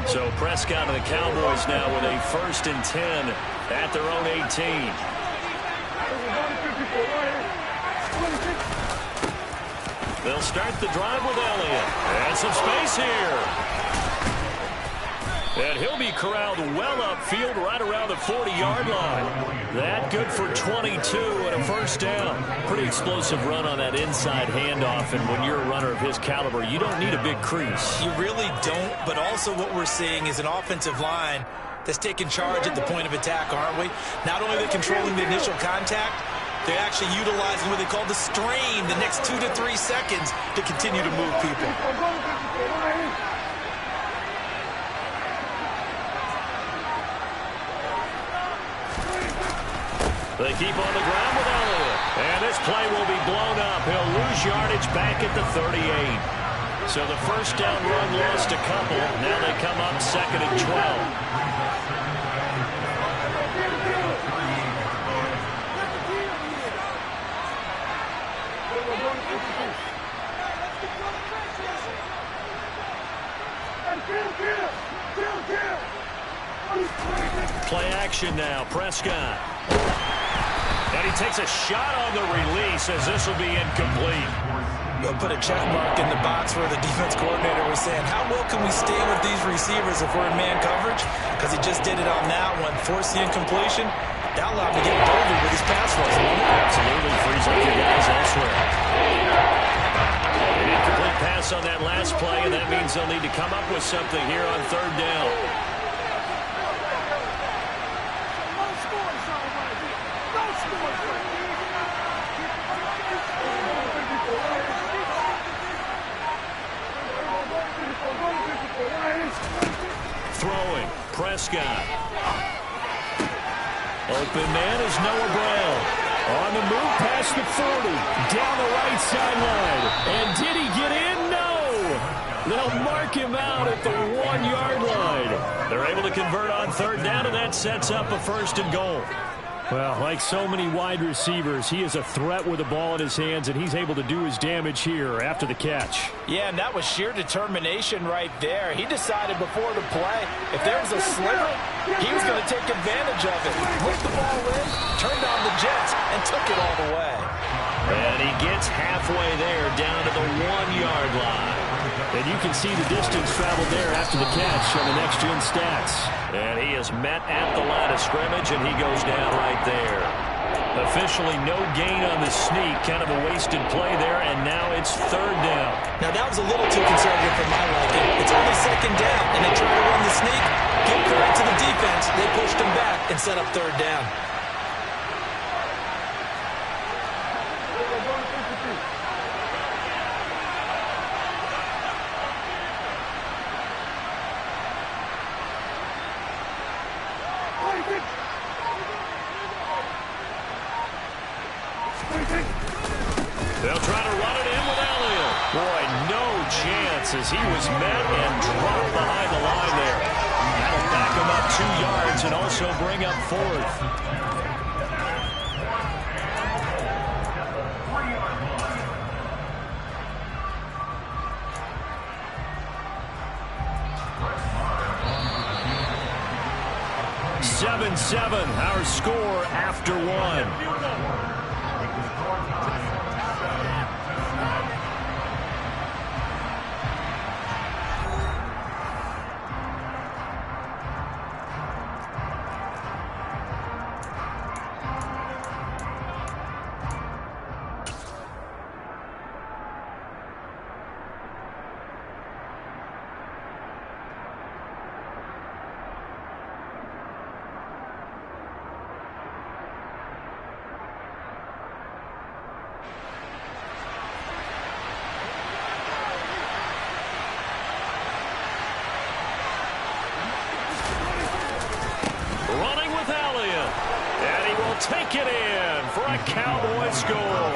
So Prescott and the Cowboys now with a 1st and 10 at their own 18. They'll start the drive with Elliott. And some space here. And he'll be corralled well upfield right around the 40-yard line. That good for 22 and a first down. Pretty explosive run on that inside handoff, and when you're a runner of his caliber, you don't need a big crease. You really don't, but also what we're seeing is an offensive line that's taking charge at the point of attack, aren't we? Not only are they controlling the initial contact, they're actually utilizing what they call the strain the next 2 to 3 seconds to continue to move people. They keep on the ground with Elliott. And this play will be blown up. He'll lose yardage back at the 38. So the first down run lost a couple. Now they come up 2nd and 12. Play action now. Prescott. And he takes a shot on the release as this will be incomplete. They'll put a check mark in the box where the defense coordinator was saying, how well can we stay with these receivers if we're in man coverage? Because he just did it on that one. Force the incompletion. That allowed him to get over with his pass rush. Absolutely frees up your guys elsewhere. An incomplete pass on that last play, and that means they'll need to come up with something here on 3rd down. Throwing, Prescott. Open man is Noah Brown. On the move past the 40, down the right sideline. And did he get in? No! They'll mark him out at the 1-yard line. They're able to convert on 3rd down, and that sets up a 1st and goal. Well, like so many wide receivers, he is a threat with the ball in his hands, and he's able to do his damage here after the catch. Yeah, and that was sheer determination right there. He decided before the play, if there was a sliver, he was going to take advantage of it. Put the ball in, turned on the jets, and took it all the way. And he gets halfway there, down to the 1-yard line. And you can see the distance traveled there after the catch on the next-gen stats. And he is met at the line of scrimmage, and he goes down right there. Officially no gain on the sneak, kind of a wasted play there, and now it's 3rd down. Now that was a little too conservative for my liking. It's only 2nd down, and they try to run the sneak. Give credit to the defense. They pushed him back and set up 3rd down. They'll try to run it in with Elliott. Boy, no chance as he was met and dropped behind the line there. That'll back him up 2 yards and also bring up 4th. Our score after 1. Take it in for a Cowboy score.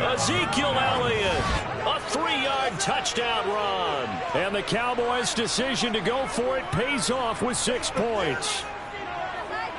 Ezekiel Elliott, a 3-yard touchdown run. And the Cowboys' decision to go for it pays off with 6 points.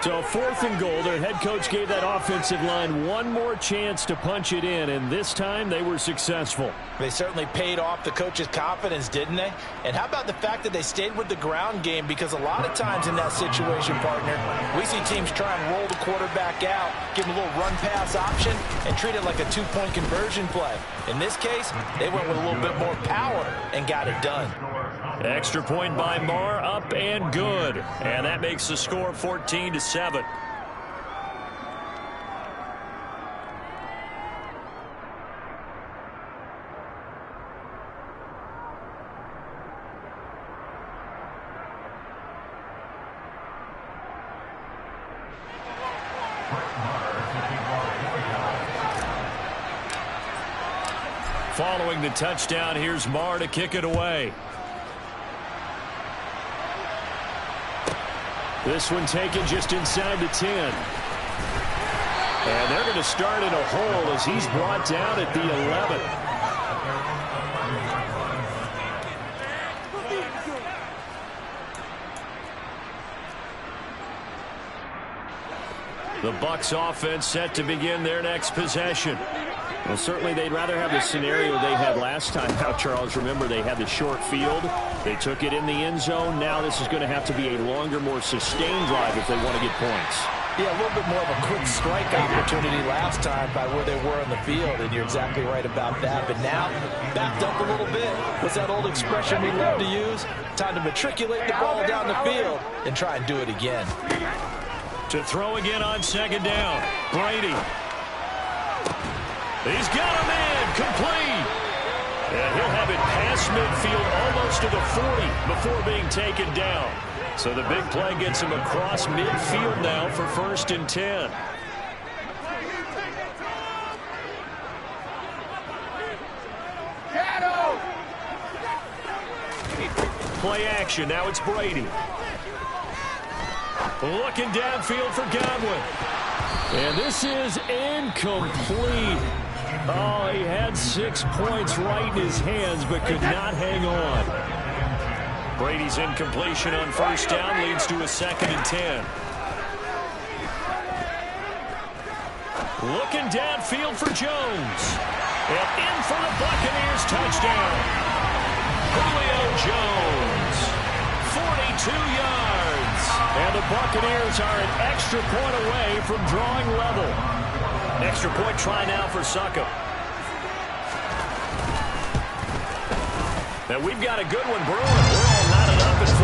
So 4th and goal, their head coach gave that offensive line one more chance to punch it in, and this time they were successful. They certainly paid off the coach's confidence, didn't they? And how about the fact that they stayed with the ground game? Because a lot of times in that situation, partner, we see teams try and roll the quarterback out, give him a little run-pass option, and treat it like a 2-point conversion play. In this case, they went with a little bit more power and got it done. Extra point by Marr, up and good. And that makes the score 14-7. Following the touchdown, here's Marr to kick it away. This one taken just inside the 10. And they're going to start in a hole as he's brought down at the 11. The Bucs offense set to begin their next possession. Well, certainly they'd rather have the scenario they had last time out, Charles. Remember, they had the short field. They took it in the end zone. Now this is going to have to be a longer, more sustained drive if they want to get points. Yeah, a little bit more of a quick strike opportunity last time by where they were on the field, and you're exactly right about that. But now, backed up a little bit. What's that old expression we love to use? Time to matriculate the ball down the field and try and do it again. To throw again on second down, Brady. He's got him in, complete. And he'll have it past midfield almost to the 40 before being taken down. So the big play gets him across midfield now for 1st and 10. Play action, now it's Brady. Looking downfield for Godwin. And this is incomplete. Oh, he had 6 points right in his hands, but could not hang on. Brady's incompletion on 1st down leads to a 2nd and 10. Looking downfield for Jones. And in for the Buccaneers touchdown. Julio Jones, 42 yards. And the Buccaneers are an extra point away from drawing level. Extra point try now for Succop. And we've got a good one brewing. We're all knotted up at 14.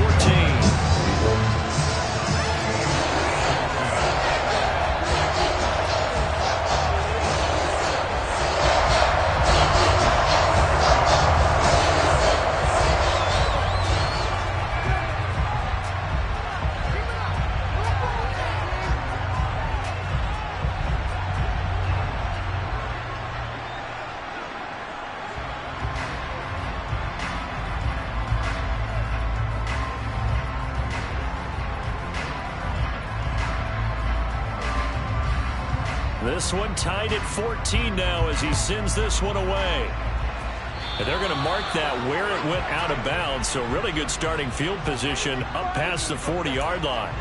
This one tied at 14 now as he sends this one away. And they're going to mark that where it went out of bounds. So really good starting field position up past the 40-yard line.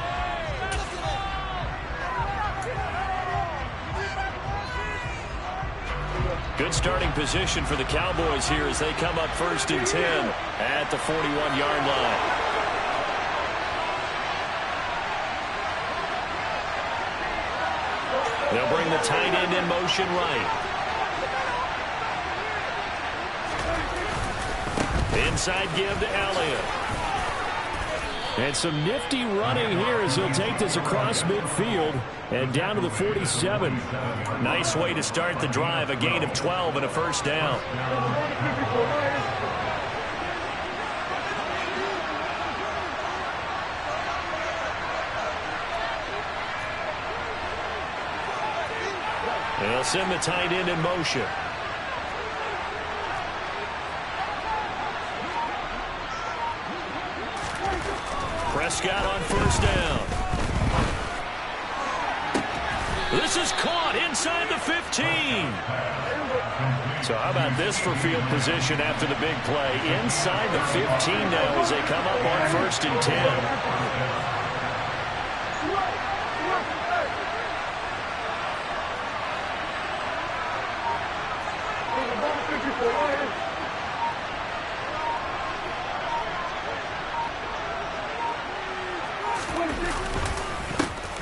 Good starting position for the Cowboys here as they come up 1st and 10 at the 41-yard line. They'll bring the tight end in motion right. Inside give to Elliott. And some nifty running here as he'll take this across midfield and down to the 47. Nice way to start the drive. A gain of 12 and a 1st down. They'll send the tight end in motion. Prescott on 1st down. This is caught inside the 15. So how about this for field position after the big play? Inside the 15 now as they come up on 1st and 10.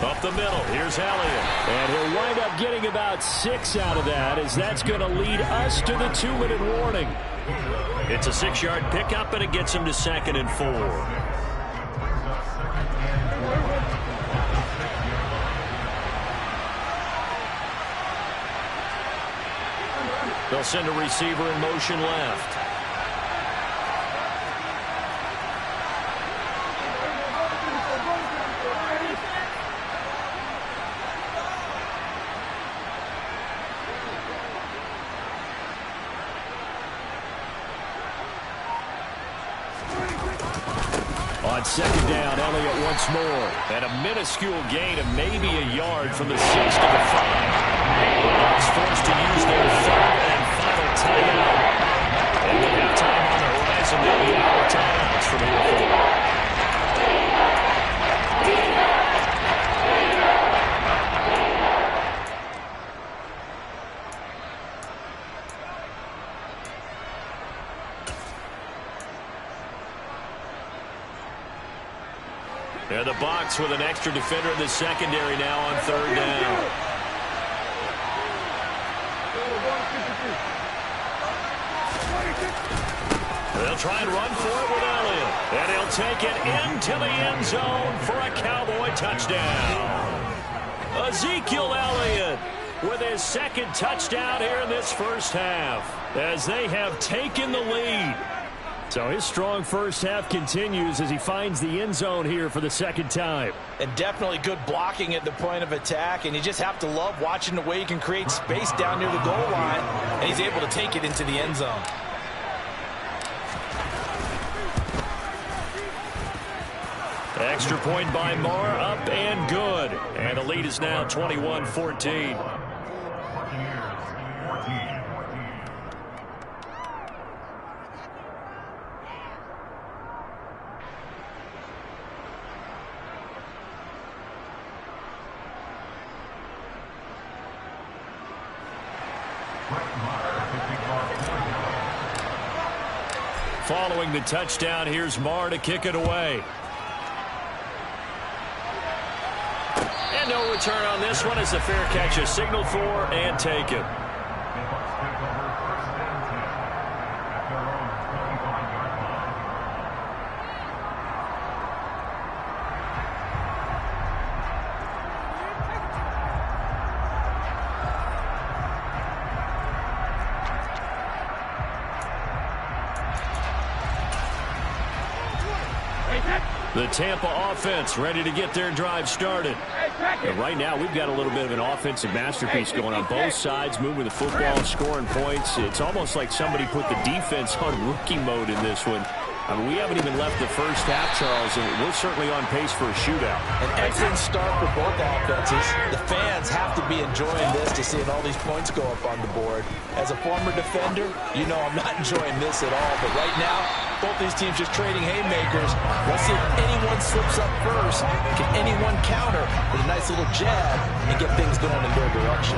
Up the middle, here's Elliott. And he'll wind up getting about 6 out of that as that's going to lead us to the 2-minute warning. It's a 6-yard pickup, and it gets him to 2nd and 4. They'll send a receiver in motion left. On 2nd down, Elliott once more. And a minuscule gain of maybe a yard from the 6 to the 5. The Bucs forced to use their 3rd and final timeout. And with halftime on the horizon, they'll be out of timeouts from here forward. And the Bucs with an extra defender in the secondary now on 3rd down. They'll try and run for it with Elliott. And he'll take it into the end zone for a Cowboy touchdown. Ezekiel Elliott with his 2nd touchdown here in this first half, as they have taken the lead. So his strong first half continues as he finds the end zone here for the 2nd time. And definitely good blocking at the point of attack, and you just have to love watching the way he can create space down near the goal line, and he's able to take it into the end zone. Extra point by Marr, up and good. And the lead is now 21-14. Following the touchdown, here's Marr to kick it away. And no return on this one as the fair catch is signaled for and taken. The Tampa offense ready to get their drive started. And right now, we've got a little bit of an offensive masterpiece going on both sides, moving the football, scoring points. It's almost like somebody put the defense on rookie mode in this one. I mean, we haven't even left the first half, Charles, and we're certainly on pace for a shootout. An excellent start for both offenses. The fans have to be enjoying this to seeing all these points go up on the board. As a former defender, you know I'm not enjoying this at all. But right now, both these teams just trading haymakers. Let's see if anyone slips up first. Can anyone counter with a nice little jab and get things going in their direction?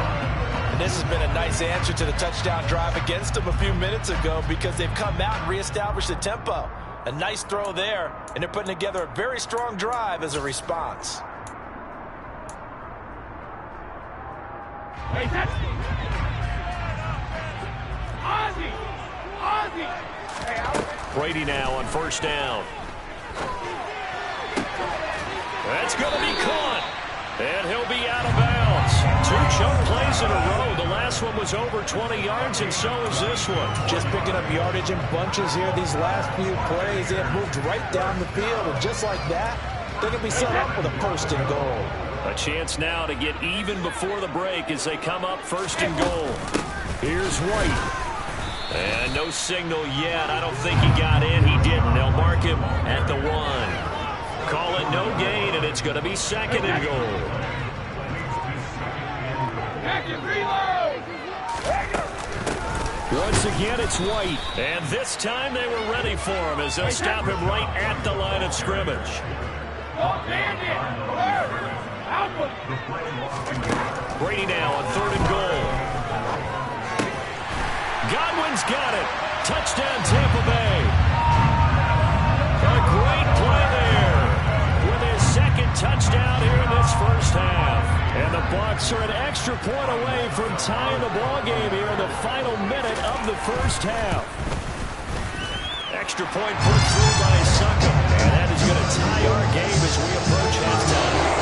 And this has been a nice answer to the touchdown drive against them a few minutes ago, because they've come out and reestablished the tempo. A nice throw there, and they're putting together a very strong drive as a response. Hey, that's Ozzy! Brady now on 1st down. That's going to be caught. And he'll be out of bounds. 2 choke plays in a row. The last one was over 20 yards, and so is this one. Just picking up yardage in bunches here these last few plays. They have moved right down the field, and just like that, they can be set up with a 1st and goal. A chance now to get even before the break as they come up 1st and goal. Here's White. And no signal yet. I don't think he got in. He didn't. They'll mark him at the 1. Call it no gain, and it's going to be 2nd and goal. Once again, it's White. And this time they were ready for him as they'll stop him right at the line of scrimmage. Brady now on 3rd and goal. Godwin's got it. Touchdown, Tampa Bay. A great play there with his 2nd touchdown here in this first half. And the Bucs are an extra point away from tying the ball game here in the final minute of the first half. extra point put through by Suckum. And that is going to tie our game as we approach halftime.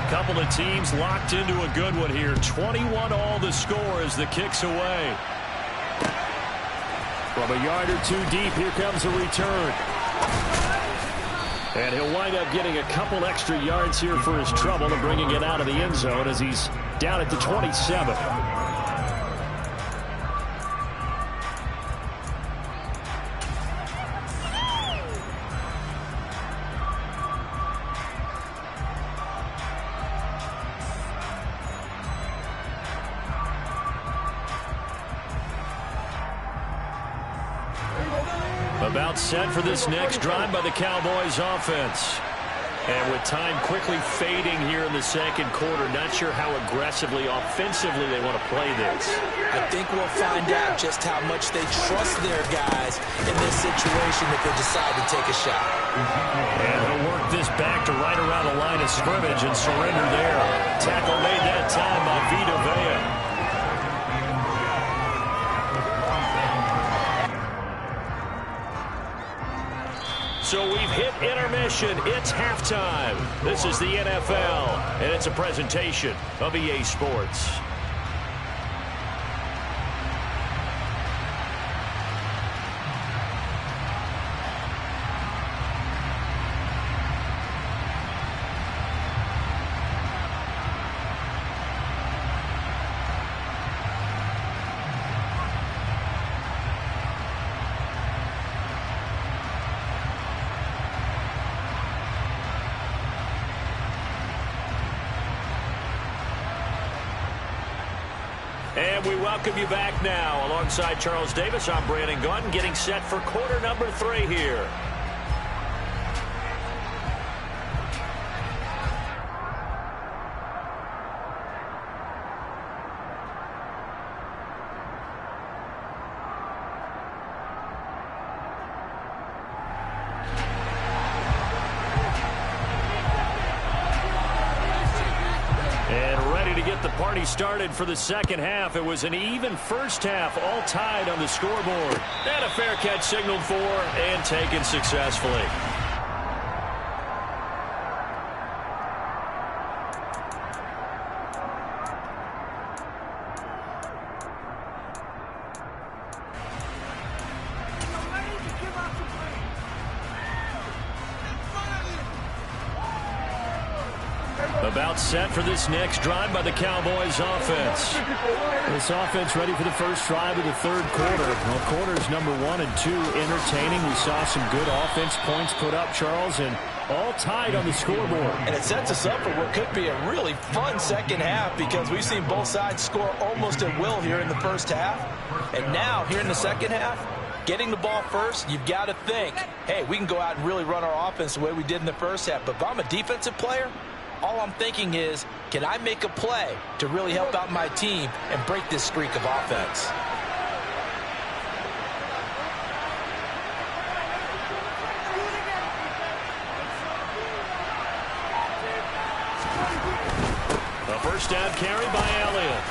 Couple of teams locked into a good one here. 21 all the score as the kick's away. From a yard or two deep, here comes a return. And he'll wind up getting a couple extra yards here for his trouble and bringing it out of the end zone as he's down at the 27. About set for this next drive by the Cowboys offense. And with time quickly fading here in the second quarter, not sure how aggressively, offensively they want to play this. I think we'll find out just how much they trust their guys in this situation if they decide to take a shot. And he'll work this back to right around the line of scrimmage and surrender there. Tackle made that time by Vita Vea. So we've hit intermission. It's halftime. This is the NFL, and it's a presentation of EA Sports. And we welcome you back now. Alongside Charles Davis, I'm Brandon Gaudin, getting set for quarter number 3 here. Party started for the second half. It was an even first half, all tied on the scoreboard. And a fair catch signaled for and taken successfully. About set for this next drive by the Cowboys offense. This offense ready for the first drive of the third quarter. Well, quarters number 1 and 2 entertaining. We saw some good offense points put up, Charles, and all tied on the scoreboard. And it sets us up for what could be a really fun second half because we've seen both sides score almost at will here in the first half. And now, here in the second half, getting the ball first, you've got to think, hey, we can go out and really run our offense the way we did in the first half. But if I'm a defensive player, all I'm thinking is, can I make a play to really help out my team and break this streak of offense? A first down carry by Elliott.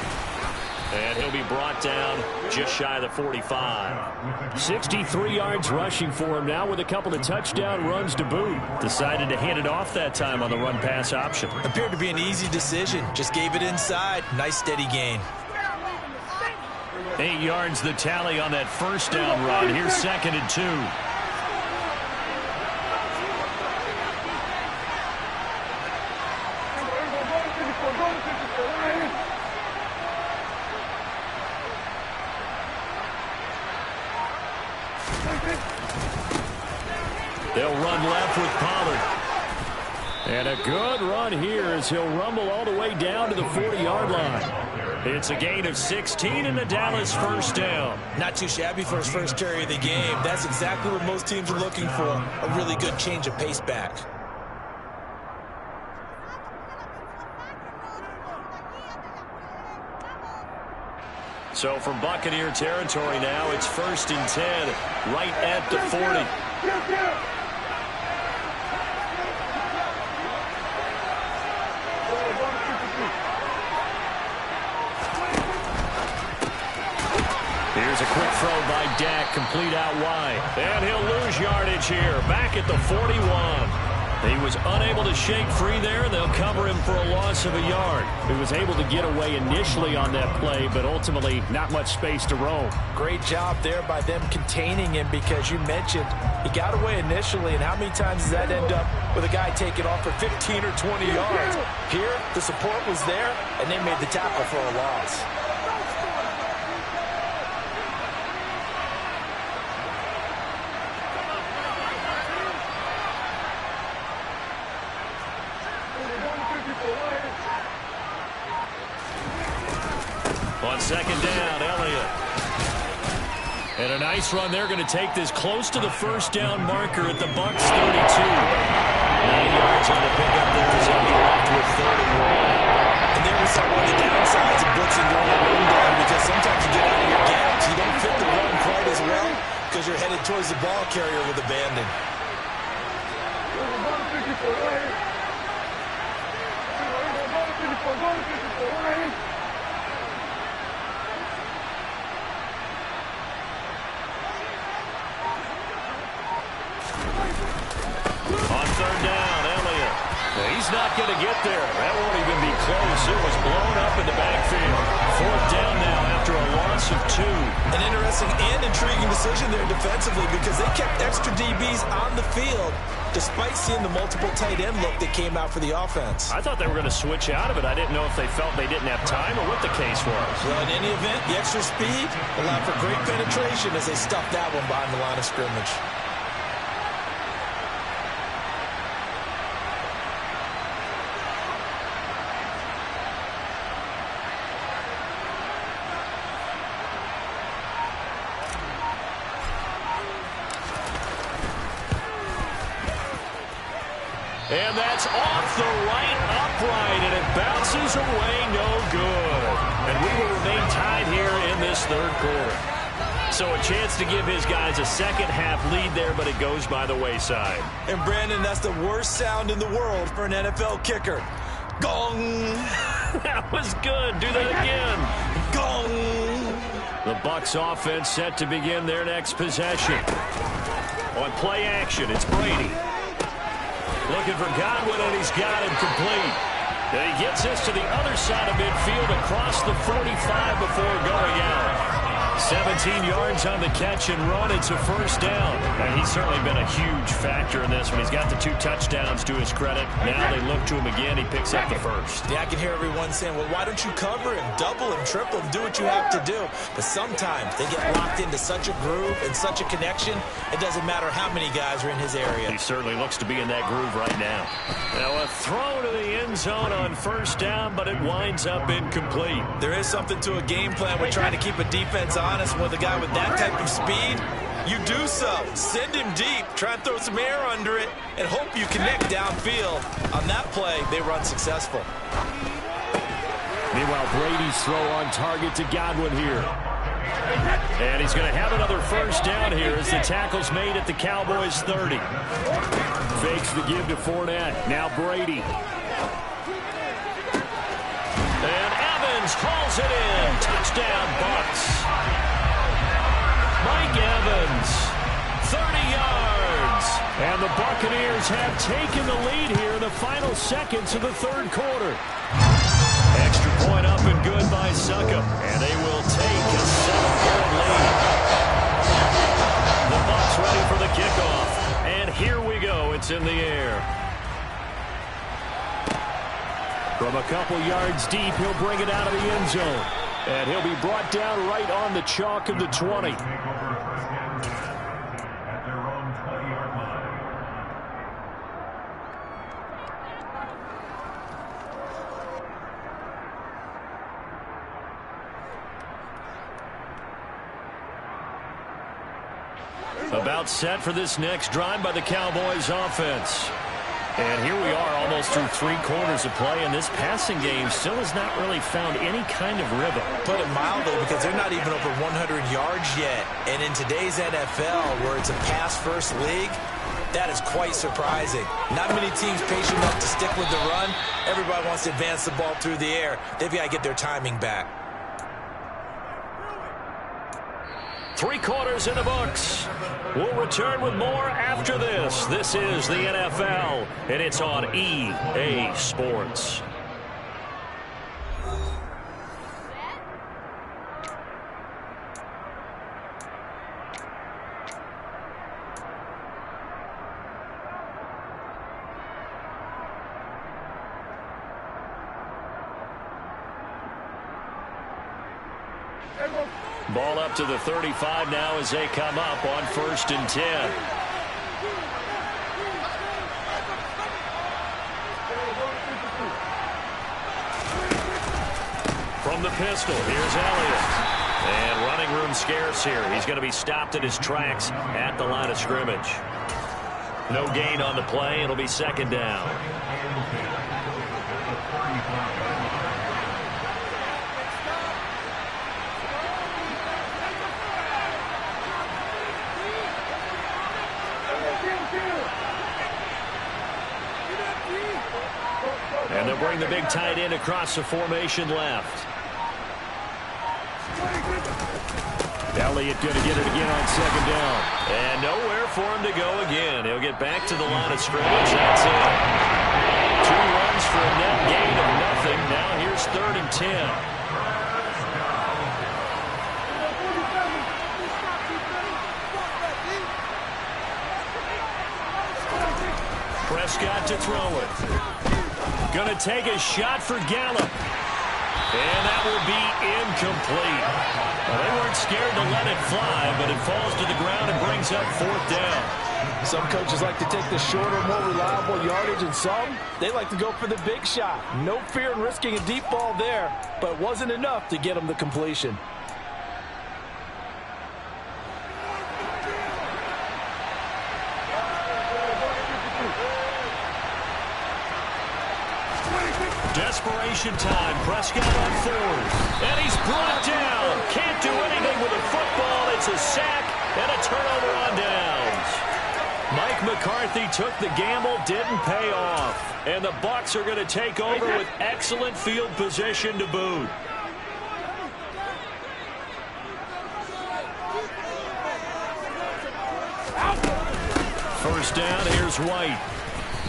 And he'll be brought down just shy of the 45. 63 yards rushing for him now with a couple of touchdown runs to boot. Decided to hand it off that time on the run-pass option. Appeared to be an easy decision. Just gave it inside. Nice steady gain. 8 yards the tally on that first down run. Here's 2nd and 2. They'll run left with Pollard. And a good run here as he'll rumble all the way down to the 40-yard line. It's a gain of 16 and the Dallas first down. Not too shabby for his first carry of the game. That's exactly what most teams are looking for, a really good change of pace back. So from Buccaneer territory now, it's 1st and 10, right at the 40. Here's a quick throw by Dak, complete out wide. And he'll lose yardage here, back at the 41. He was unable to shake free there, and they'll cover him for a loss of a yard. He was able to get away initially on that play, but ultimately not much space to roam. Great job there by them containing him, because you mentioned he got away initially, and how many times does that end up with a guy taking off for 15 or 20 yards? Here, the support was there, and they made the tackle for a loss. On second down, Elliott. And a nice run. They're going to take this close to the first down marker at the Bucs 32. 9 yards on the pickup there as they'll be left with 31. And there was some of the downsides of blitzing going on run down, because sometimes you get out of your gaps. You don't fit the run quite as well because you're headed towards the ball carrier with abandon. On third down, Elliott. He's not going to get there. That won't even be close. It was blown up in the backfield. Fourth down now after a loss of 2. An interesting and intriguing decision there defensively, because they kept extra DBs on the field despite seeing the multiple tight end look that came out for the offense. I thought they were going to switch out of it. I didn't know if they felt they didn't have time or what the case was. Well, in any event, the extra speed allowed for great penetration as they stuffed that one behind the line of scrimmage. And that's off the right upright, and it bounces away, no good. And we will remain tied here in this third quarter. So a chance to give his guys a second-half lead there, but it goes by the wayside. And, Brandon, that's the worst sound in the world for an NFL kicker. Gong! That was good. Do that again. Gong! The Bucs offense set to begin their next possession. On play action, it's Brady. Looking for Godwin, and he's got him complete. And he gets this to the other side of midfield across the 45 before going out. 17 yards on the catch and run. It's a first down. And he's certainly been a huge factor in this one. He's got the 2 touchdowns to his credit. Now they look to him again. He picks up the first. Yeah, I can hear everyone saying, well, why don't you cover him, double him, triple him, do what you have to do. But sometimes they get locked into such a groove and such a connection, it doesn't matter how many guys are in his area. He certainly looks to be in that groove right now. Now a throw to the end zone on first down, but it winds up incomplete. There is something to a game plan with trying to keep a defense honest. With a guy with that type of speed, you do so. Send him deep, try and throw some air under it, and hope you connect downfield. On that play, they run successful. Meanwhile, Brady's throw on target to Godwin here. And he's going to have another first down here as the tackle's made at the Cowboys' 30. Fakes the give to Fournette. Now Brady. And Evans hauls it in. Touchdown, Bucs. Mike Evans, 30 yards. And the Buccaneers have taken the lead here in the final seconds of the third quarter. Extra point up and good by Succop. And they will take a 7-point lead. The Bucs ready for the kickoff. And here we go. It's in the air. From a couple yards deep, he'll bring it out of the end zone. And he'll be brought down right on the chalk of the 20. At their own 20-yard line. About set for this next drive by the Cowboys offense. And here we are almost through 3 quarters of play, and this passing game still has not really found any kind of rhythm. Put it mildly, because they're not even over 100 yards yet. And in today's NFL, where it's a pass-first league, that is quite surprising. Not many teams patient enough to stick with the run. Everybody wants to advance the ball through the air. They've got to get their timing back. 3 quarters in the books. We'll return with more after this. This is the NFL, and it's on EA Sports. Ball up to the 35 now as they come up on 1st and 10. From the pistol, here's Elliott. And running room scarce here. He's going to be stopped in his tracks at the line of scrimmage. No gain on the play. It'll be 2nd down. And they'll bring the big tight end across the formation left. Elliott going to get it again on 2nd down. And nowhere for him to go again. He'll get back to the line of scrimmage. That's it. 2 runs for a net gain of nothing. Now here's 3rd and 10. Prescott to throw it. Going to take a shot for Gallup. And that will be incomplete. Well, they weren't scared to let it fly, but it falls to the ground and brings up 4th down. Some coaches like to take the shorter, more reliable yardage, and some, they like to go for the big shot. No fear in risking a deep ball there, but it wasn't enough to get them the completion. Desperation time. Prescott on 4th. And he's brought down. Can't do anything with a football. It's a sack and a turnover on downs. Mike McCarthy took the gamble, didn't pay off. And the Bucs are going to take over with excellent field position to boot. First down, here's White.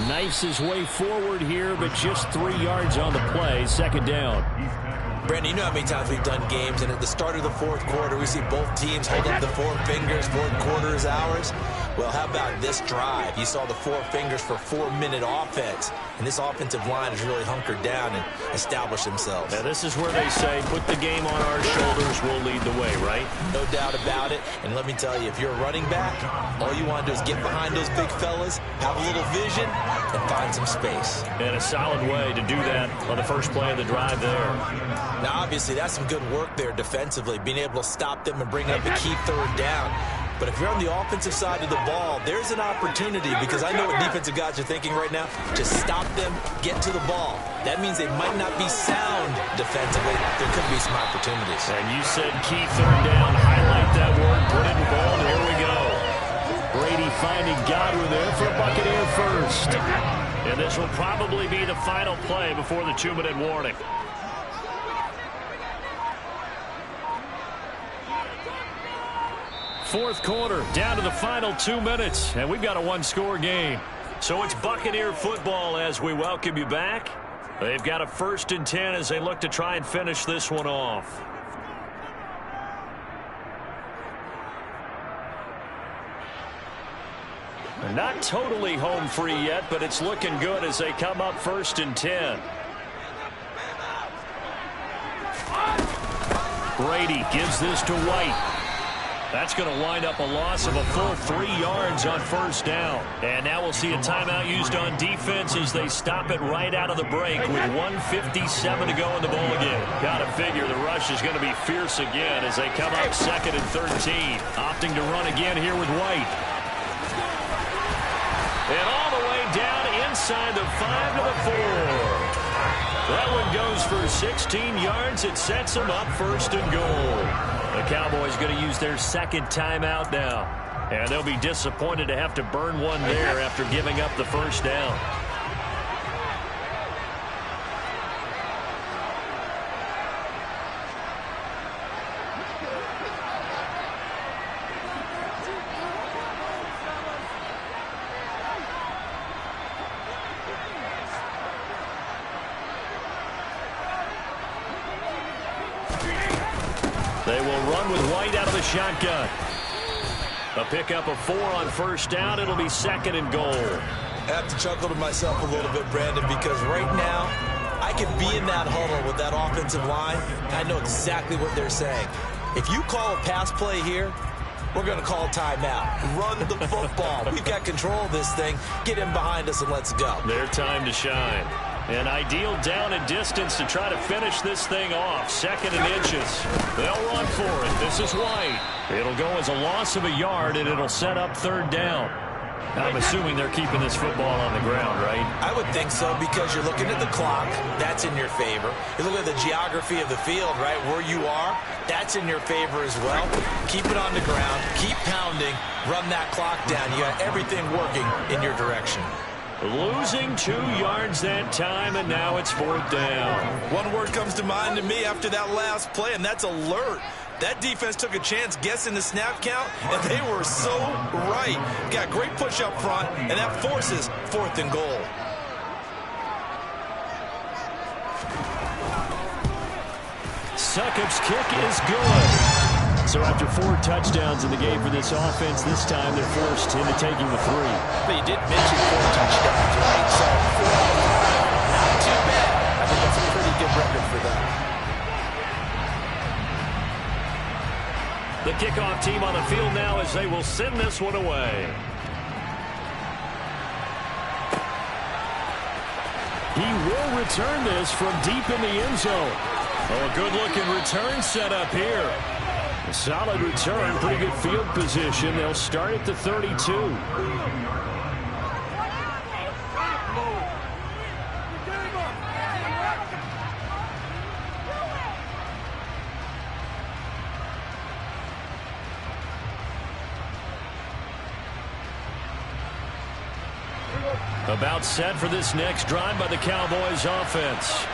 Knifes his way forward here, but just 3 yards on the play. 2nd down. Brandon, you know how many times we've done games, and at the start of the 4th quarter, we see both teams hold up the 4 fingers, 4th quarter is ours. Well, how about this drive? You saw the 4 fingers for 4-minute offense, and this offensive line has really hunkered down and established themselves. Now, this is where they say, put the game on our shoulders, we'll lead the way, right? No doubt about it, and let me tell you, if you're a running back, all you want to do is get behind those big fellas, have a little vision, and find some space. And a solid way to do that on the first play of the drive there. Now, obviously, that's some good work there defensively, being able to stop them and bring up a key 3rd down. But if you're on the offensive side of the ball, there's an opportunity, because I know what defensive guys are thinking right now. Just stop them, get to the ball. That means they might not be sound defensively. There could be some opportunities. And you said key 3rd down. Highlight that word, put it in bold. Here we go. Brady finding Godwin there for a Buccaneer first. And this will probably be the final play before the 2-minute warning. Fourth quarter, down to the final 2 minutes, and we've got a 1-score game. So it's Buccaneer football as we welcome you back. They've got a 1st and 10 as they look to try and finish this one off. They're not totally home free yet, but it's looking good as they come up 1st and 10. Brady gives this to White. That's going to wind up a loss of a full 3 yards on 1st down. And now we'll see a timeout used on defense as they stop it right out of the break with 1:57 to go in the ballgame. Got to figure the rush is going to be fierce again as they come up 2nd and 13. Opting to run again here with White. And all the way down inside the 5 to the 4. That one goes for 16 yards. It sets them up 1st and goal. The Cowboys going to use their 2nd timeout now. And they'll be disappointed to have to burn one there after giving up the 1st down. They will run with White out of the shotgun. A pickup of 4 on first down. It'll be 2nd and goal. I have to chuckle to myself a little bit, Brandon, because right now I could be in that huddle with that offensive line. I know exactly what they're saying. If you call a pass play here, we're going to call timeout. Run the football. We've got control of this thing. Get in behind us and let's go. Their time to shine. An ideal down and distance to try to finish this thing off. 2nd and inches. They'll run for it. This is White. It'll go as a loss of a yard, and it'll set up 3rd down. I'm assuming they're keeping this football on the ground, right? I would think so, because you're looking at the clock. That's in your favor. You look at the geography of the field, right, where you are. That's in your favor as well. Keep it on the ground. Keep pounding. Run that clock down. You got everything working in your direction. Losing 2 yards that time, and now it's 4th down. One word comes to mind to me after that last play, and that's alert. That defense took a chance guessing the snap count, and they were so right. Got great push up front, and that forces 4th and goal. Succop's kick is good. So after 4 touchdowns in the game for this offense, this time they're forced into taking the 3. But you did mention 4 touchdowns, right? So 4 out of 5, not too bad. I think that's a pretty good record for them. The kickoff team on the field now as they will send this one away. He will return this from deep in the end zone. Oh, a good-looking return set up here. A solid return, pretty good field position. They'll start at the 32. About set for this next drive by the Cowboys offense.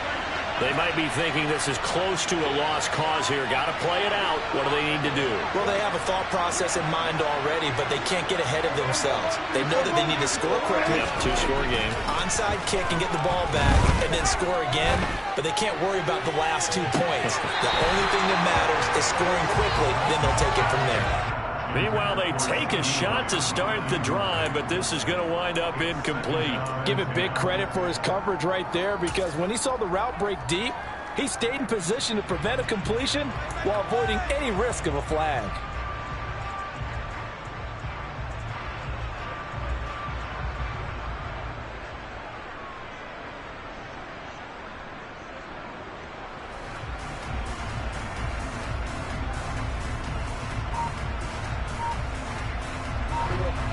They might be thinking this is close to a lost cause here. Got to play it out. What do they need to do? Well, they have a thought process in mind already, but they can't get ahead of themselves. They know that they need to score quickly. Yep, 2-score game. Onside kick and get the ball back and then score again, but they can't worry about the last 2 points. The only thing that matters is scoring quickly, then they'll take it from there. Meanwhile, they take a shot to start the drive, but this is going to wind up incomplete. Give it big credit for his coverage right there, because when he saw the route break deep, he stayed in position to prevent a completion while avoiding any risk of a flag.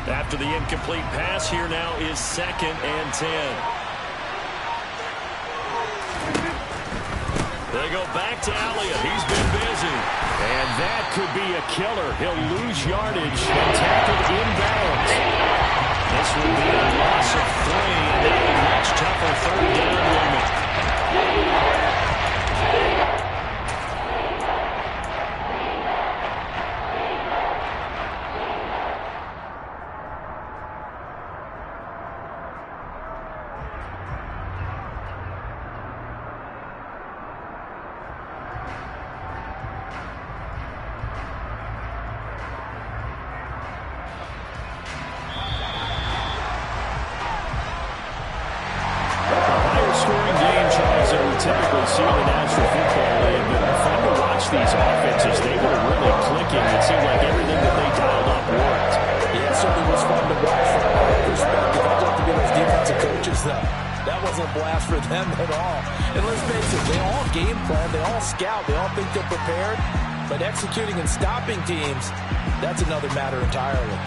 After the incomplete pass, here now is 2nd and 10. They go back to Elliott. He's been busy. And that could be a killer. He'll lose yardage and tackled inbounds. This will be a loss of 3, and now a much tougher 3rd down limit. Typically see in the National Football League, but fun to watch these offenses. They were really clicking. It seemed like everything that they dialed up worked. Yeah, it certainly was fun to watch from my perspective. I'd love to be those defensive coaches, though. That wasn't a blast for them at all. And let's face it, they all game plan, they all scout, they all think they're prepared. But executing and stopping teams, that's another matter entirely.